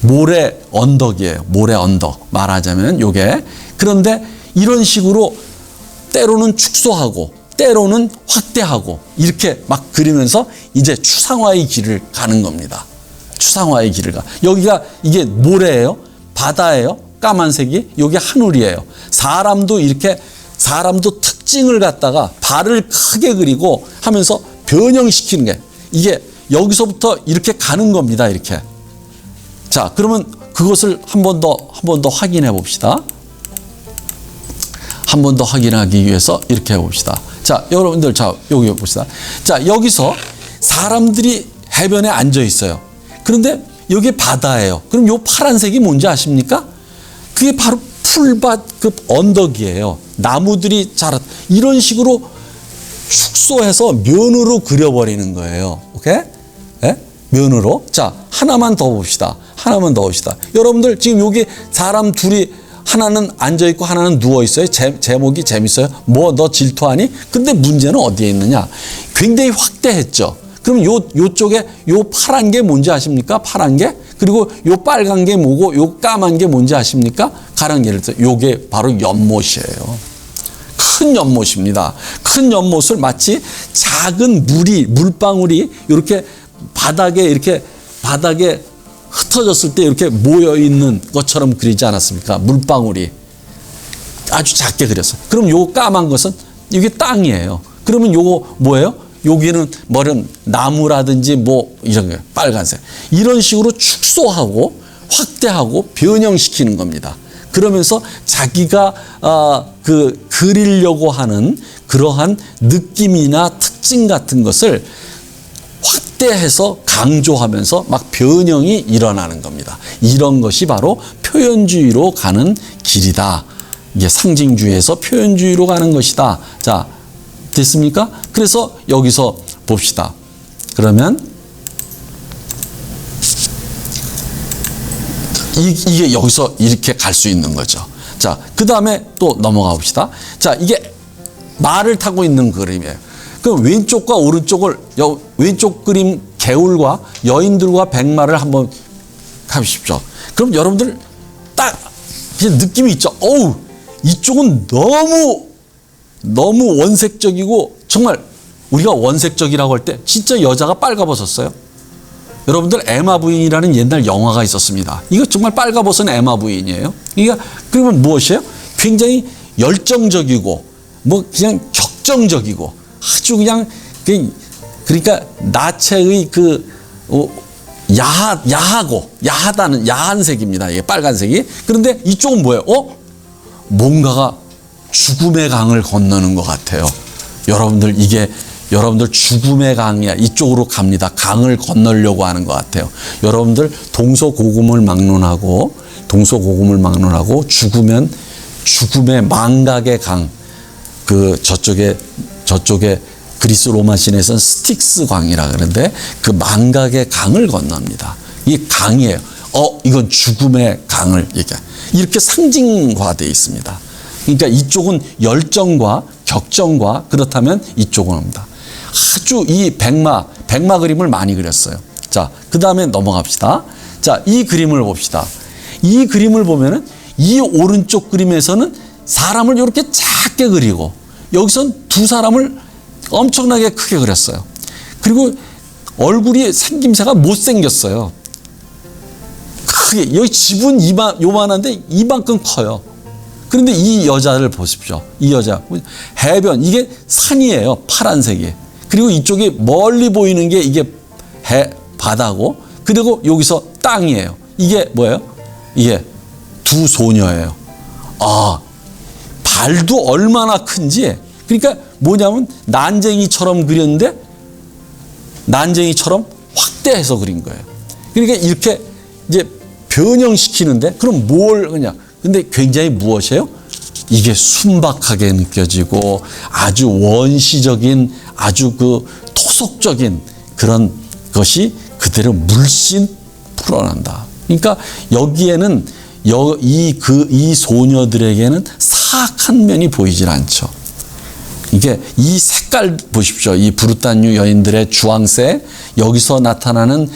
모래 언덕이에요. 모래 언덕. 말하자면 요게. 그런데 이런 식으로 때로는 축소하고 때로는 확대하고 이렇게 막 그리면서 이제 추상화의 길을 가는 겁니다. 추상화의 길을 가. 여기가 이게 모래예요. 바다예요. 까만색이. 여기 하늘이에요. 사람도 특징을 갖다가 발을 크게 그리고 하면서 변형시키는 게, 이게 여기서부터 이렇게 가는 겁니다. 이렇게. 자, 그러면 그것을 한 번 더 확인해 봅시다. 한 번 더 확인하기 위해서 이렇게 해봅시다. 자, 여러분들, 자, 여기 봅시다. 자, 여기서 사람들이 해변에 앉아 있어요. 그런데 여기 바다예요. 그럼 요 파란색이 뭔지 아십니까? 그게 바로 풀밭급 언덕이에요. 나무들이 자랐, 이런 식으로 축소해서 면으로 그려버리는 거예요. 오케이? 네? 면으로. 자, 하나만 더 봅시다. 여러분들 지금 여기 사람 둘이, 하나는 앉아있고 하나는 누워있어요. 제목이 재밌어요. 뭐 너 질투하니? 근데 문제는 어디에 있느냐? 굉장히 확대했죠. 그럼 요쪽에 요 파란 게 뭔지 아십니까? 파란 게. 그리고 요 빨간 게 뭐고 요 까만 게 뭔지 아십니까? 가령 예를 들어 요게 바로 연못이에요. 큰 연못입니다. 큰 연못을 마치 작은 물방울이 이렇게 바닥에 흩어졌을 때 이렇게 모여 있는 것처럼 그리지 않았습니까? 물방울이 아주 작게 그렸어요. 그럼 요 까만 것은 이게 땅이에요. 그러면 요거 뭐예요? 여기는 뭐는 나무라든지 뭐 이런 게 빨간색. 이런 식으로 축소하고 확대하고 변형시키는 겁니다. 그러면서 자기가 그리려고 하는 그러한 느낌이나 특징 같은 것을 확대해서 강조하면서 막 변형이 일어나는 겁니다. 이런 것이 바로 표현주의로 가는 길이다. 이게 상징주의에서 표현주의로 가는 것이다. 자, 됐습니까? 그래서 여기서 봅시다. 그러면 이게 여기서 이렇게 갈 수 있는 거죠. 자, 그 다음에 또 넘어가 봅시다. 자, 이게 말을 타고 있는 그림이에요. 그럼 왼쪽과 오른쪽을, 왼쪽 그림 개울과 여인들과 백마를 한번 가보십시오. 그럼 여러분들 딱 그냥 느낌이 있죠. 어우, 이쪽은 너무 원색적이고, 정말 우리가 원색적이라고 할 때 진짜 여자가 빨가벗었어요. 여러분들 에마 부인이라는 옛날 영화가 있었습니다. 이거 정말 빨가벗은 에마 부인이에요. 그러니까 그러면 무엇이에요? 굉장히 열정적이고 뭐 그냥 격정적이고 아주 그냥 그러니까 나체의 야하다는 야한 색입니다. 이게 빨간색이. 그런데 이쪽은 뭐예요? 뭔가가 죽음의 강을 건너는 것 같아요. 여러분들 여러분들 죽음의 강이야. 이쪽으로 갑니다. 강을 건너려고 하는 것 같아요. 여러분들 동서고금을 막론하고 죽음의 망각의 강. 저쪽에 그리스 로마 신에서는 스틱스 강이라 그러는데 그 망각의 강을 건넙니다. 이 강이에요. 이건 죽음의 강을 이렇게 상징화되어 있습니다. 그러니까 이쪽은 열정과 격정과 그렇다면 이쪽은 옵니다. 아주 이 백마 그림을 많이 그렸어요. 자, 그 다음에 넘어갑시다. 자, 이 그림을 봅시다. 이 그림을 보면은 이 오른쪽 그림에서는 사람을 이렇게 작게 그리고 여기선 두 사람을 엄청나게 크게 그렸어요. 그리고 얼굴이 생김새가 못생겼어요. 크게. 여기 집은 요만한데 이만큼 커요. 그런데 이 여자를 보십시오. 이 여자. 해변. 이게 산이에요. 파란색이. 그리고 이쪽에 멀리 보이는 게 이게 바다고, 그리고 여기서 땅이에요. 이게 뭐예요? 이게 두 소녀예요. 발도 얼마나 큰지. 그러니까 뭐냐면 난쟁이처럼 그렸는데 난쟁이처럼 확대해서 그린 거예요. 그러니까 이렇게 이제 변형시키는데 그럼 뭘 그냥. 근데 굉장히 무엇이에요? 이게 순박하게 느껴지고 아주 원시적인 아주 토속적인 그런 것이 그대로 물씬 풀어난다. 그러니까 여기에는 이 소녀들에게는 사악한 면이 보이질 않죠. 이게 이 색깔 보십시오. 이 브루타뉴 여인들의 주황색, 여기서 나타나는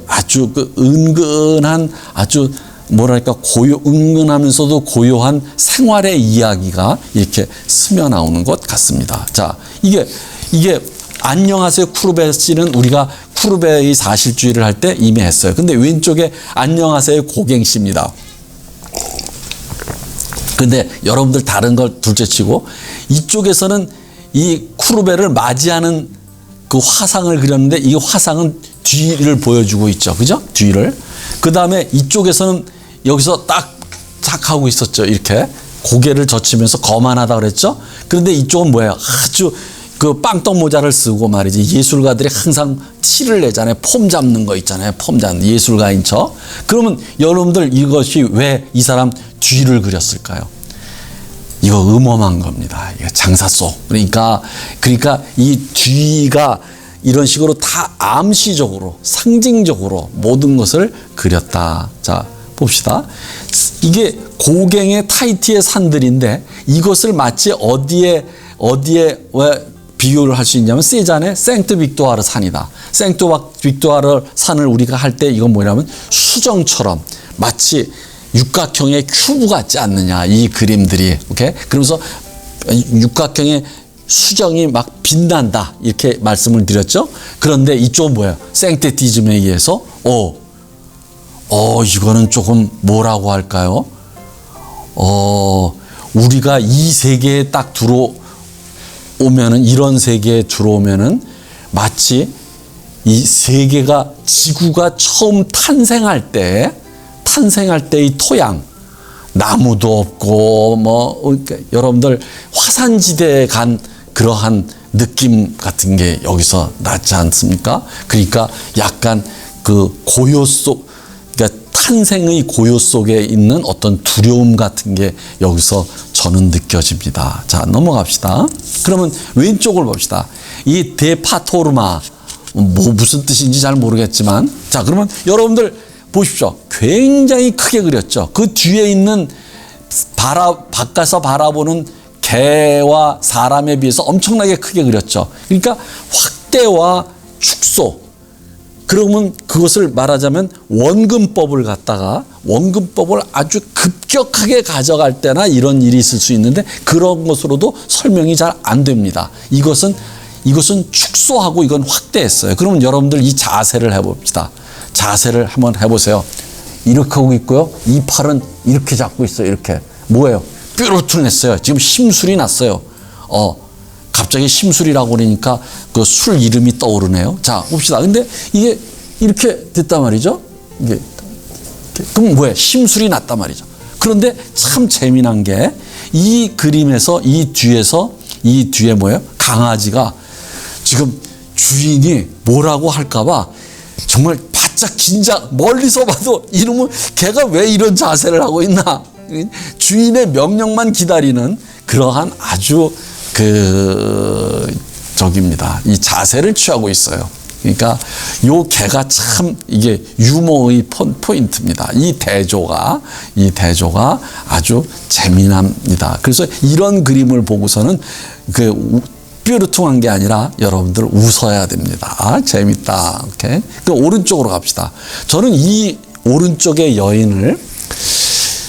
아주 은근한 아주 뭐랄까 은근하면서도 고요한 생활의 이야기가 이렇게 스며 나오는 것 같습니다. 자, 이게 안녕하세요 쿠르베 씨는 우리가 쿠르베의 사실주의를 할 때 이미 했어요. 근데 왼쪽에 안녕하세요 고갱 씨입니다. 근데 여러분들 다른 걸 둘째치고 이쪽에서는 이 쿠르베를 맞이하는 그 화상을 그렸는데 이 화상은 뒤를 보여주고 있죠. 그죠? 뒤를. 그 다음에 이쪽에서는 여기서 딱 하고 있었죠. 이렇게 고개를 젖히면서 거만하다 그랬죠. 그런데 이쪽은 뭐예요? 아주 빵떡 모자를 쓰고 말이지. 예술가들이 항상 티를 내잖아요. 폼 잡는 거 있잖아요. 폼 잡는 예술가인 척. 그러면 여러분들 이것이 왜 이 사람 뒤를 그렸을까요? 이거 음험한 겁니다. 이거 장사 속. 그러니까 이 뒤가 이런 식으로 다 암시적으로 상징적으로 모든 것을 그렸다. 자, 봅시다. 이게 고갱의 타이티의 산들인데 이것을 마치 어디에 왜 비교를 할 수 있냐면 세잔의 생트 빅토아르 산이다. 생트 빅토아르 산을 우리가 할 때 이건 뭐냐면 수정처럼 마치 육각형의 큐브 같지 않느냐 이 그림들이. 오케이? 그러면서 육각형의 수정이 막 빛난다 이렇게 말씀을 드렸죠. 그런데 이쪽은 뭐예요? 생테티즘에 의해서 이거는 조금 뭐라고 할까요? 우리가 이 세계에 딱 들어오면은 이런 세계에 들어오면은 마치 이 세계가 지구가 처음 탄생할 때 이 토양, 나무도 없고 그러니까 여러분들 화산지대에 간 그러한 느낌 같은 게 여기서 나지 않습니까? 그러니까 약간 그 고요 속, 그러니까 탄생의 고요 속에 있는 어떤 두려움 같은 게 여기서 저는 느껴집니다. 자, 넘어갑시다. 그러면 왼쪽을 봅시다. 이 데파토르마, 무슨 뜻인지 잘 모르겠지만, 자, 그러면 여러분들 보십시오. 굉장히 크게 그렸죠. 그 뒤에 있는 바깥에서 바라보는 개와 사람에 비해서 엄청나게 크게 그렸죠. 그러니까 확대와 축소. 그러면 그것을 말하자면 원근법을 아주 급격하게 가져갈 때나 이런 일이 있을 수 있는데 그런 것으로도 설명이 잘 안 됩니다. 이것은 축소하고 이건 확대했어요. 그러면 여러분들 이 자세를 해봅시다. 자세를 한번 해보세요. 이렇게 하고 있고요. 이 팔은 이렇게 잡고 있어요. 이렇게. 뭐예요? 뾰루퉁했어요. 지금 심술이 났어요. 갑자기 심술이라고 그러니까 그 술 이름이 떠오르네요. 자, 봅시다. 근데 이게 이렇게 됐단 말이죠. 이게 그럼 뭐예요? 심술이 났단 말이죠. 그런데 참 재미난 게 이 그림에서 이 뒤에 뭐예요? 강아지가 지금 주인이 뭐라고 할까봐 정말 바짝 긴장, 멀리서 봐도 이놈은 걔가 왜 이런 자세를 하고 있나? 주인의 명령만 기다리는 그러한 아주 이 자세를 취하고 있어요. 그러니까 요 개가 참 이게 유머의 포인트입니다. 이 대조가 아주 재미납니다. 그래서 이런 그림을 보고서는 뾰루퉁한 게 아니라 여러분들 웃어야 됩니다. 재밌다. 오케이. 그 오른쪽으로 갑시다. 저는 이 오른쪽의 여인을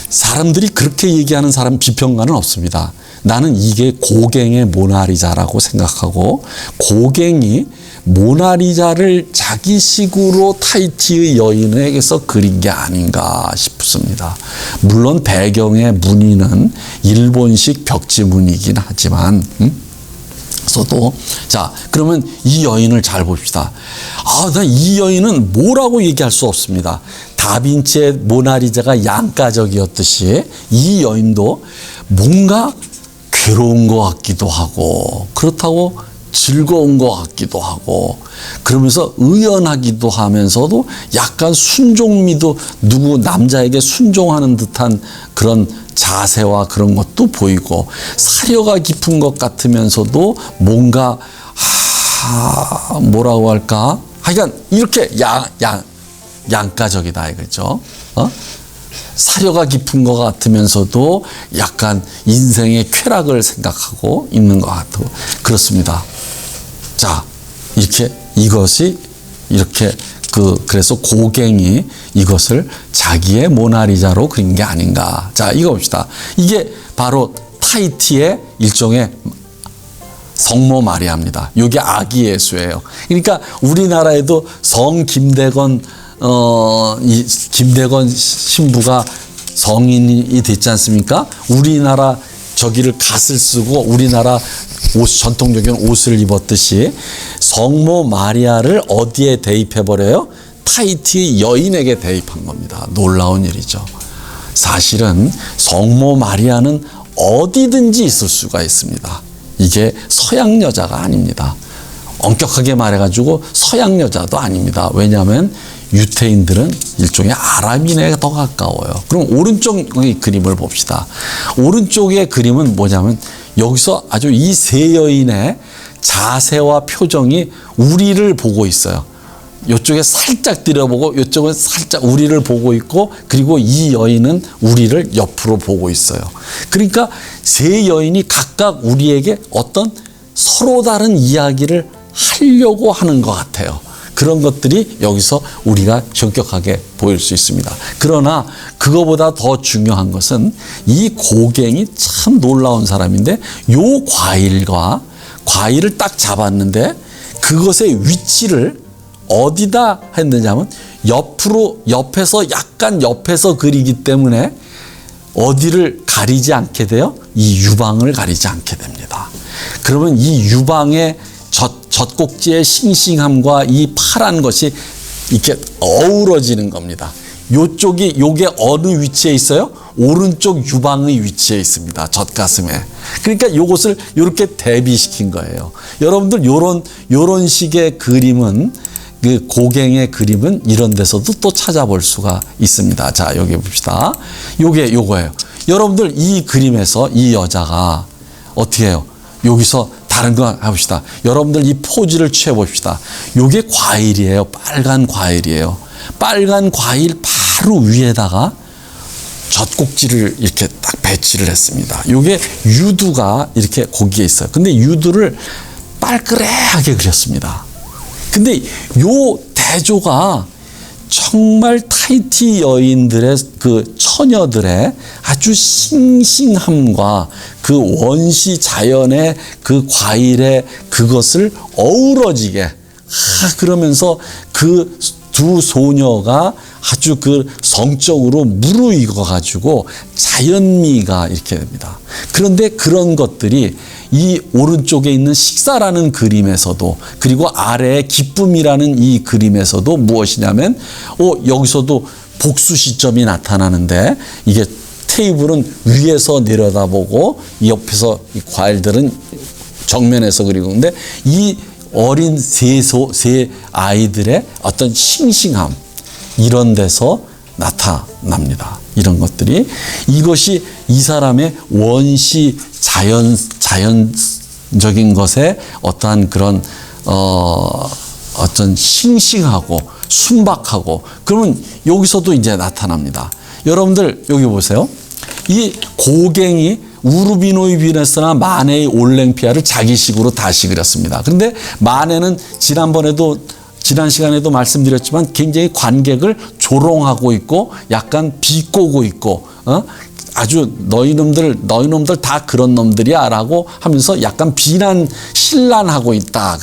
사람들이 그렇게 얘기하는 사람 비평가는 없습니다. 나는 이게 고갱의 모나리자라고 생각하고 고갱이 모나리자를 자기식으로 타히티의 여인에게서 그린 게 아닌가 싶습니다. 물론 배경의 무늬는 일본식 벽지 무늬이긴 하지만 자, 그러면 이 여인을 잘 봅시다. 난 이 여인은 뭐라고 얘기할 수 없습니다. 다빈치의 모나리자가 양가적이었듯이 이 여인도 뭔가 괴로운 것 같기도 하고 그렇다고 즐거운 것 같기도 하고 그러면서 의연하기도 하면서도 약간 순종미도 누구 남자에게 순종하는 듯한 그런 자세와 그런 것도 보이고 사려가 깊은 것 같으면서도 뭔가 뭐라고 할까? 하여간 이렇게 양가적이다 이거죠. 사려가 깊은 것 같으면서도 약간 인생의 쾌락을 생각하고 있는 것 같고 그렇습니다. 자, 그래서 고갱이 이것을 자기의 모나리자로 그린 게 아닌가. 자, 이거 봅시다. 이게 바로 타히티의 일종의 성모 마리아입니다. 이게 아기 예수예요. 그러니까 우리나라에도 성 김대건 김대건 신부가 성인이 됐지 않습니까? 우리나라 저기를 갓을 쓰고 우리나라 전통적인 옷을 입었듯이 성모 마리아를 어디에 대입해버려요? 타히티의 여인에게 대입한 겁니다. 놀라운 일이죠. 사실은 성모 마리아는 어디든지 있을 수가 있습니다. 이게 서양 여자가 아닙니다. 엄격하게 말해가지고 서양 여자도 아닙니다. 왜냐하면 유태인들은 일종의 아랍인에 더 가까워요. 그럼 오른쪽의 그림을 봅시다. 오른쪽의 그림은 뭐냐면 여기서 아주 이 세 여인의 자세와 표정이 우리를 보고 있어요. 이쪽에 살짝 들여보고 이쪽은 살짝 우리를 보고 있고 그리고 이 여인은 우리를 옆으로 보고 있어요. 그러니까 세 여인이 각각 우리에게 어떤 서로 다른 이야기를 하려고 하는 것 같아요. 그런 것들이 여기서 우리가 현격하게 보일 수 있습니다. 그러나 그거보다 더 중요한 것은 이 고갱이 참 놀라운 사람인데 요 과일을 딱 잡았는데 그것의 위치를 어디다 했느냐면 옆에서 약간 옆에서 그리기 때문에 어디를 가리지 않게 돼요? 이 유방을 가리지 않게 됩니다. 그러면 이 유방의 젖꼭지의 싱싱함과 이 파란 것이 이렇게 어우러지는 겁니다. 요게 어느 위치에 있어요? 오른쪽 유방의 위치에 있습니다. 젖가슴에. 그러니까 요것을 이렇게 대비시킨 거예요. 여러분들 요런 식의 그림은, 그 고갱의 그림은 이런 데서도 또 찾아볼 수가 있습니다. 자, 여기 봅시다. 요거예요. 여러분들 이 그림에서 이 여자가 어떻게 해요? 여기서 다른 거 해봅시다. 여러분들 이 포즈를 취해봅시다. 요게 과일이에요. 빨간 과일이에요. 빨간 과일 바로 위에다가 젖꼭지를 이렇게 딱 배치를 했습니다. 요게 유두가 이렇게 거기에 있어요. 근데 유두를 빨그레하게 그렸습니다. 근데 요 대조가 정말 타히티 여인들의 그 처녀들의 아주 싱싱함과 그 원시 자연의 그 과일의 그것을 어우러지게 그러면서 그 두 소녀가 아주 그 성적으로 무르익어 가지고 자연미가 이렇게 됩니다. 그런데 그런 것들이 이 오른쪽에 있는 식사라는 그림에서도, 그리고 아래에 기쁨이라는 이 그림에서도 무엇이냐면 여기서도 복수 시점이 나타나는데, 이게 테이블은 위에서 내려다보고 이 옆에서 이 과일들은 정면에서 그리고, 근데 이 어린 세 아이들의 어떤 싱싱함, 이런 데서 나타납니다. 이런 것들이, 이것이 이 사람의 원시 자연적인 것에 어떠한 그런 어떤 싱싱하고 순박하고, 그러면 여기서도 이제 나타납니다. 여러분들 여기 보세요. 이 고갱이 우르비노이 비너스나 마네의 올랭피아를 자기식으로 다시 그렸습니다. 그런데 마네는 지난 시간에도 말씀드렸지만 굉장히 관객을 조롱하고 있고 약간 비꼬고 있고, 아주 너희놈들 다 그런 놈들이야 라고 하면서 약간 신란하고 있다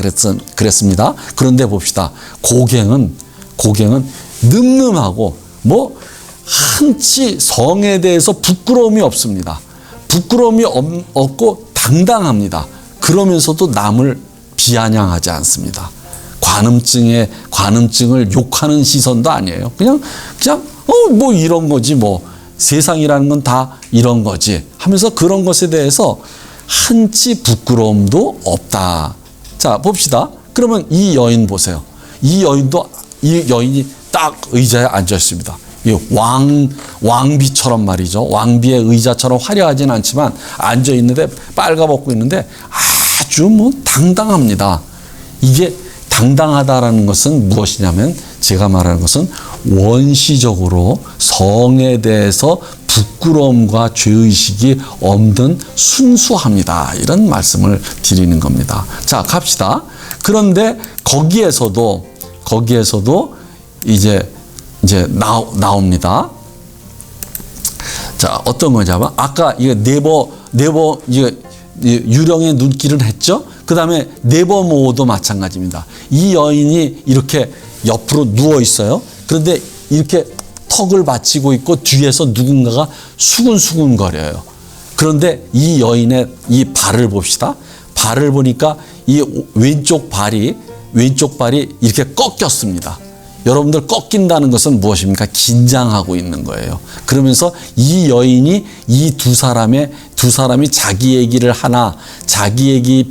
그랬습니다. 그런데 봅시다. 고갱은 늠름하고 한치 성에 대해서 부끄러움이 없습니다. 부끄러움이 없고 당당합니다. 그러면서도 남을 비아냥하지 않습니다. 관음증을 욕하는 시선도 아니에요. 그냥 이런 거지, 세상이라는 건 다 이런 거지 하면서 그런 것에 대해서 한치 부끄러움도 없다. 자, 봅시다. 그러면 이 여인 보세요. 이 여인이 딱 의자에 앉아 있습니다. 왕비처럼 말이죠. 왕비의 의자처럼 화려하진 않지만 앉아 있는데, 빨가벗고 있는데 아주 당당합니다. 이게 당당하다라는 것은 무엇이냐면, 제가 말하는 것은 원시적으로 성에 대해서 부끄러움과 죄의식이 없는 순수함이다, 이런 말씀을 드리는 겁니다. 자, 갑시다. 그런데 거기에서도 이제 나옵니다. 자, 어떤 거냐면, 아까 이거 네버 유령의 눈길은 했죠. 그 다음에 네버모어도 마찬가지입니다. 이 여인이 이렇게 옆으로 누워 있어요. 그런데 이렇게 턱을 받치고 있고 뒤에서 누군가가 수근수근 거려요. 그런데 이 여인의 이 발을 봅시다. 발을 보니까 이 왼쪽 발이 이렇게 꺾였습니다. 여러분들, 꺾인다는 것은 무엇입니까? 긴장하고 있는 거예요. 그러면서 이 여인이 이 두 사람이 자기 얘기를 하나, 자기를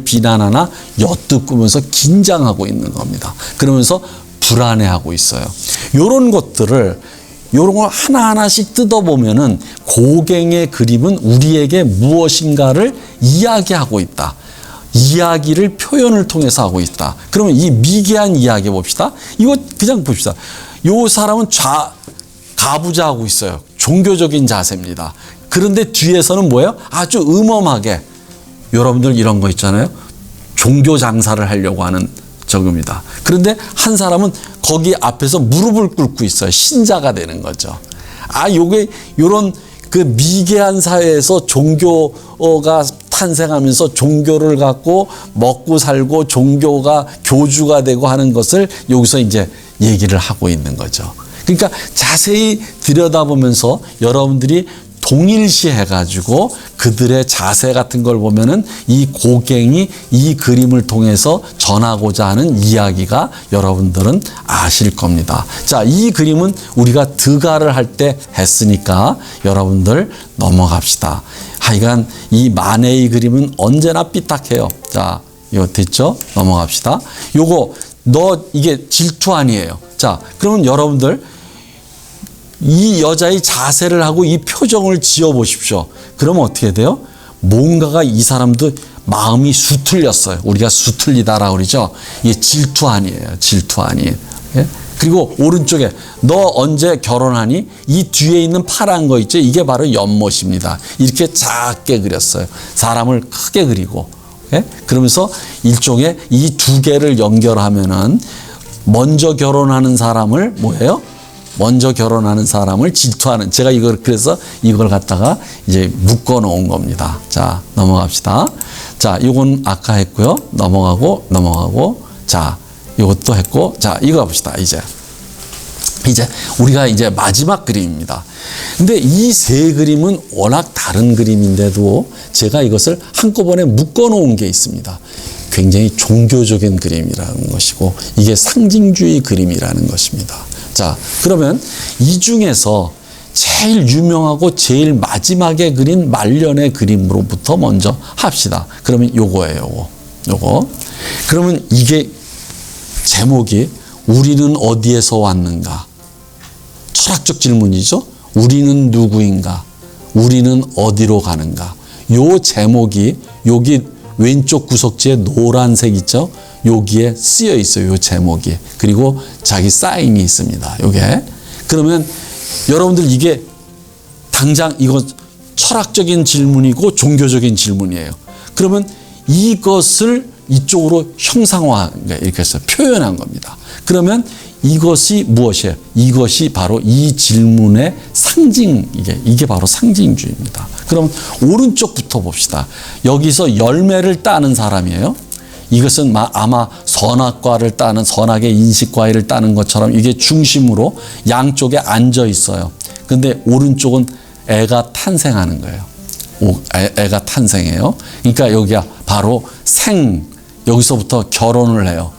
비난하나 엿듣으면서 긴장하고 있는 겁니다. 그러면서 불안해하고 있어요. 요런 걸 하나하나씩 뜯어보면은 고갱의 그림은 우리에게 무엇인가를 이야기하고 있다. 이야기를 표현을 통해서 하고 있다. 그러면 이 미개한 이야기 봅시다. 이거 그냥 봅시다. 요 사람은 가부좌하고 있어요. 종교적인 자세입니다. 그런데 뒤에서는 뭐예요? 아주 음험하게, 여러분들 이런 거 있잖아요. 종교 장사를 하려고 하는 적입니다. 그런데 한 사람은 거기 앞에서 무릎을 꿇고 있어요. 신자가 되는 거죠. 요런 그 미개한 사회에서 종교가 탄생하면서 종교를 갖고 먹고 살고 종교가 교주가 되고 하는 것을 여기서 이제 얘기를 하고 있는 거죠. 그러니까 자세히 들여다보면서 여러분들이 동일시 해가지고 그들의 자세 같은 걸 보면은 이 고갱이 이 그림을 통해서 전하고자 하는 이야기가 여러분들은 아실 겁니다. 자, 이 그림은 우리가 드가를 할 때 했으니까 여러분들 넘어갑시다. 하여간 이 마네의 그림은 언제나 삐딱해요. 자, 이거 됐죠? 넘어갑시다. 요거 이게 질투 아니에요. 자, 그러면 여러분들 이 여자의 자세를 하고 이 표정을 지어 보십시오. 그러면 어떻게 돼요? 뭔가가 이 사람도 마음이 수틀렸어요. 우리가 수틀리다라고 그러죠. 이게 질투 아니에요. 질투 아니에요. 예? 그리고 오른쪽에 너 언제 결혼하니? 이 뒤에 있는 파란 거 있죠? 이게 바로 연못입니다. 이렇게 작게 그렸어요. 사람을 크게 그리고. 예? 그러면서 일종의 이 두 개를 연결하면은 먼저 결혼하는 사람을 뭐예요? 먼저 결혼하는 사람을 질투하는, 제가 그래서 이걸 갖다가 이제 묶어 놓은 겁니다. 자, 넘어갑시다. 자, 이건 아까 했고요. 넘어가고. 자, 이것도 했고. 자, 이거 봅시다. 이제 우리가 이제 마지막 그림입니다. 근데 이 세 그림은 워낙 다른 그림인데도 제가 이것을 한꺼번에 묶어 놓은 게 있습니다. 굉장히 종교적인 그림이라는 것이고, 이게 상징주의 그림이라는 것입니다. 자, 그러면 이 중에서 제일 유명하고 제일 마지막에 그린 말년의 그림으로부터 먼저 합시다. 그러면 요거예요. 요거. 그러면 이게 제목이 우리는 어디에서 왔는가? 철학적 질문이죠. 우리는 누구인가? 우리는 어디로 가는가? 요 제목이 여기 왼쪽 구석지에 노란색 있죠? 여기에 쓰여 있어요. 요 제목이. 그리고 자기 사인이 있습니다. 요게. 그러면 여러분들 이게 당장 이거 철학적인 질문이고 종교적인 질문이에요. 그러면 이것을 이쪽으로 형상화, 이렇게 해서 표현한 겁니다. 그러면 이것이 무엇이에요? 이것이 바로 이 질문의 상징, 이게 바로 상징주의입니다. 그럼 오른쪽부터 봅시다. 여기서 열매를 따는 사람이에요. 이것은 아마 선악과를 따는, 선악의 인식과일을 따는 것처럼 이게 중심으로 양쪽에 앉아 있어요. 근데 오른쪽은 애가 탄생하는 거예요. 애가 탄생해요. 그러니까 여기가 바로 여기서부터 결혼을 해요.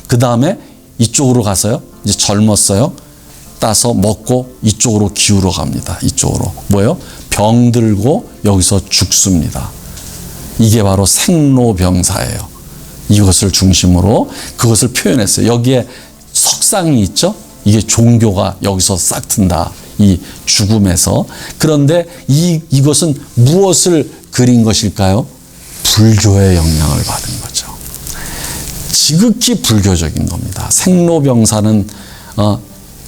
그 다음에 이쪽으로 가서요. 이제 젊었어요. 따서 먹고 이쪽으로 기울어 갑니다. 이쪽으로. 뭐예요? 병들고 여기서 죽습니다. 이게 바로 생로병사예요. 이것을 중심으로 그것을 표현했어요. 여기에 석상이 있죠? 이게 종교가 여기서 싹 튼다. 이 죽음에서. 그런데 이것은 무엇을 그린 것일까요? 불교의 영향을 받은 거죠. 지극히 불교적인 겁니다. 생로병사는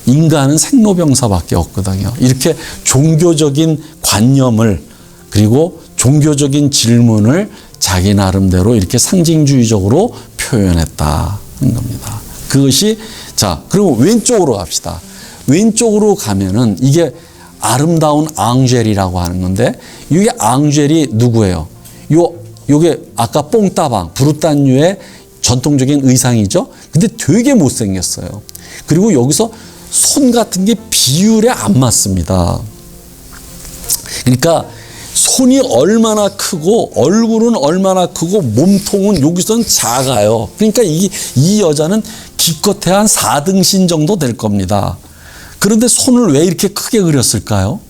인간은 생로병사밖에 없거든요. 이렇게 종교적인 관념을, 그리고 종교적인 질문을 자기 나름대로 이렇게 상징주의적으로 표현했다는 겁니다. 그것이, 자, 그리고 왼쪽으로 갑시다. 왼쪽으로 가면은 이게 아름다운 앙젤이라고 하는 건데, 이게 앙젤이 누구예요? 요게 아까 뽕따방, 브루탄뉴의 전통적인 의상이죠. 근데 되게 못생겼어요. 그리고 여기서 손 같은 게 비율에 안 맞습니다. 그러니까 손이 얼마나 크고 얼굴은 얼마나 크고 몸통은 여기서는 작아요. 그러니까 이 여자는 기껏해야 한 4등신 정도 될 겁니다. 그런데 손을 왜 이렇게 크게 그렸을까요?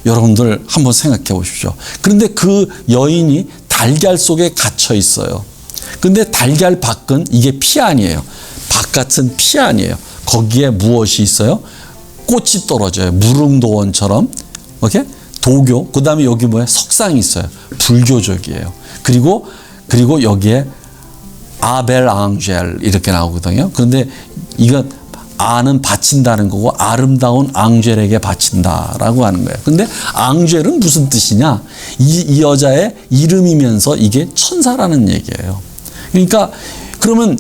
여러분들 한번 생각해 보십시오. 그런데 그 여인이 달걀 속에 갇혀 있어요. 근데 달걀 밖은 이게 피안이에요. 바깥은 피안이에요. 거기에 무엇이 있어요? 꽃이 떨어져요. 무릉도원처럼. 오케이? 도교. 그 다음에 여기 뭐예요? 석상이 있어요. 불교적이에요. 그리고 여기에 아벨 앙젤 이렇게 나오거든요. 그런데 이건 아는 바친다는 거고 아름다운 앙젤에게 바친다라고 하는 거예요. 근데 앙젤은 무슨 뜻이냐? 이 여자의 이름이면서 이게 천사라는 얘기예요. 그러니까 그러면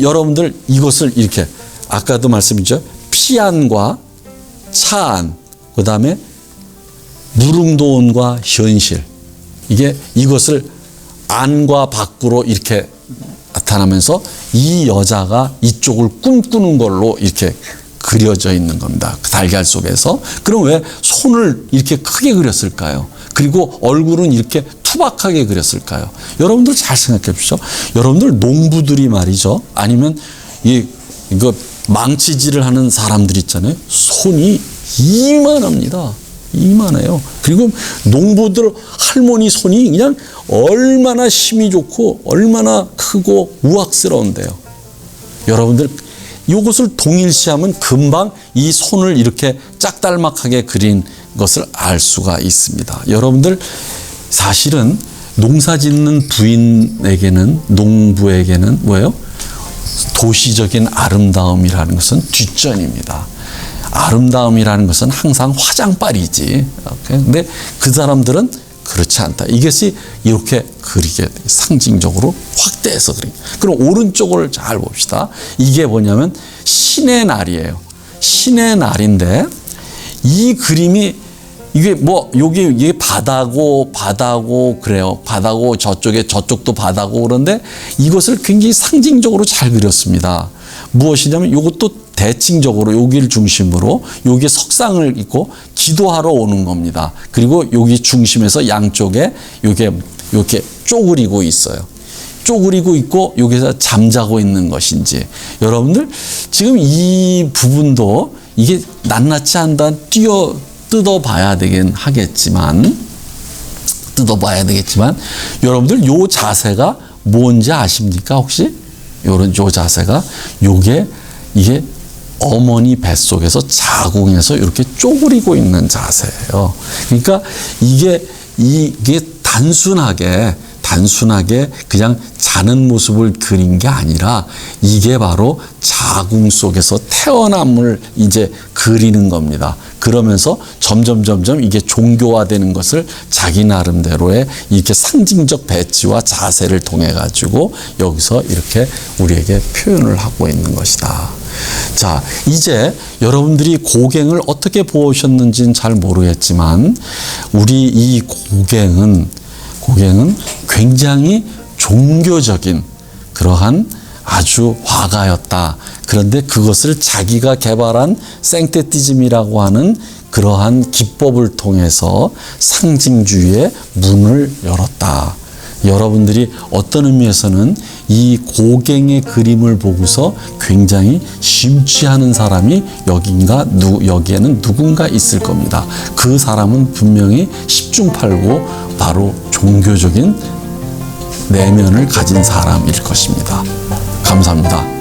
여러분들 이것을 이렇게 아까도 말씀드렸죠. 피안과 차안, 그 다음에 무릉도원과 현실, 이것을 안과 밖으로 이렇게 나타나면서 이 여자가 이쪽을 꿈꾸는 걸로 이렇게 그려져 있는 겁니다. 그 달걀 속에서. 그럼 왜 손을 이렇게 크게 그렸을까요? 그리고 얼굴은 이렇게 투박하게 그렸을까요? 여러분들 잘 생각해 보시죠. 여러분들 농부들이 말이죠. 아니면 이거 망치질을 하는 사람들 있잖아요. 손이 이만합니다. 이만해요. 그리고 농부들 할머니 손이 그냥 얼마나 힘이 좋고 얼마나 크고 우악스러운데요. 여러분들 이것을 동일시하면 금방 이 손을 이렇게 짝달막하게 그린 것을 알 수가 있습니다. 여러분들 사실은 농사 짓는 부인에게는, 농부에게는 뭐예요? 도시적인 아름다움이라는 것은 뒷전입니다. 아름다움이라는 것은 항상 화장빨이지. 근데 그 사람들은 그렇지 않다. 이것이 이렇게 그리게 상징적으로 확대해서 그립니다. 그럼 오른쪽을 잘 봅시다. 이게 뭐냐면 신의 날이에요. 신의 날인데 이 그림이 이게 뭐 이게 바다고 그래요. 바다고 저쪽도 바다고 그런데 이것을 굉장히 상징적으로 잘 그렸습니다. 무엇이냐면 이것도 대칭적으로 여기를 중심으로 여기에 석상을 있고 기도하러 오는 겁니다. 그리고 여기 중심에서 양쪽에 이렇게 쪼그리고 있어요. 쪼그리고 있고 여기서 잠자고 있는 것인지 여러분들 지금 이 부분도 이게 낱낱이 한단 뜯어봐야 뜯어봐야 되겠지만 여러분들 요 자세가 뭔지 아십니까 혹시? 요 자세가 이게 어머니 뱃속에서 자궁에서 이렇게 쪼그리고 있는 자세예요. 그러니까 이게 단순하게 그냥 자는 모습을 그린 게 아니라 이게 바로 자궁 속에서 태어남을 이제 그리는 겁니다. 그러면서 점점 이게 종교화되는 것을 자기 나름대로의 이렇게 상징적 배치와 자세를 통해 가지고 여기서 이렇게 우리에게 표현을 하고 있는 것이다. 자, 이제 여러분들이 고갱을 어떻게 보셨는지는 잘 모르겠지만 우리 이 고갱은 굉장히 종교적인 그러한 아주 화가였다. 그런데 그것을 자기가 개발한 생테티즘이라고 하는 그러한 기법을 통해서 상징주의의 문을 열었다. 여러분들이 어떤 의미에서는 이 고갱의 그림을 보고서 굉장히 심취하는 사람이 여기에는 누군가 있을 겁니다. 그 사람은 분명히 십중팔구 바로 종교적인 내면을 가진 사람일 것입니다. 감사합니다.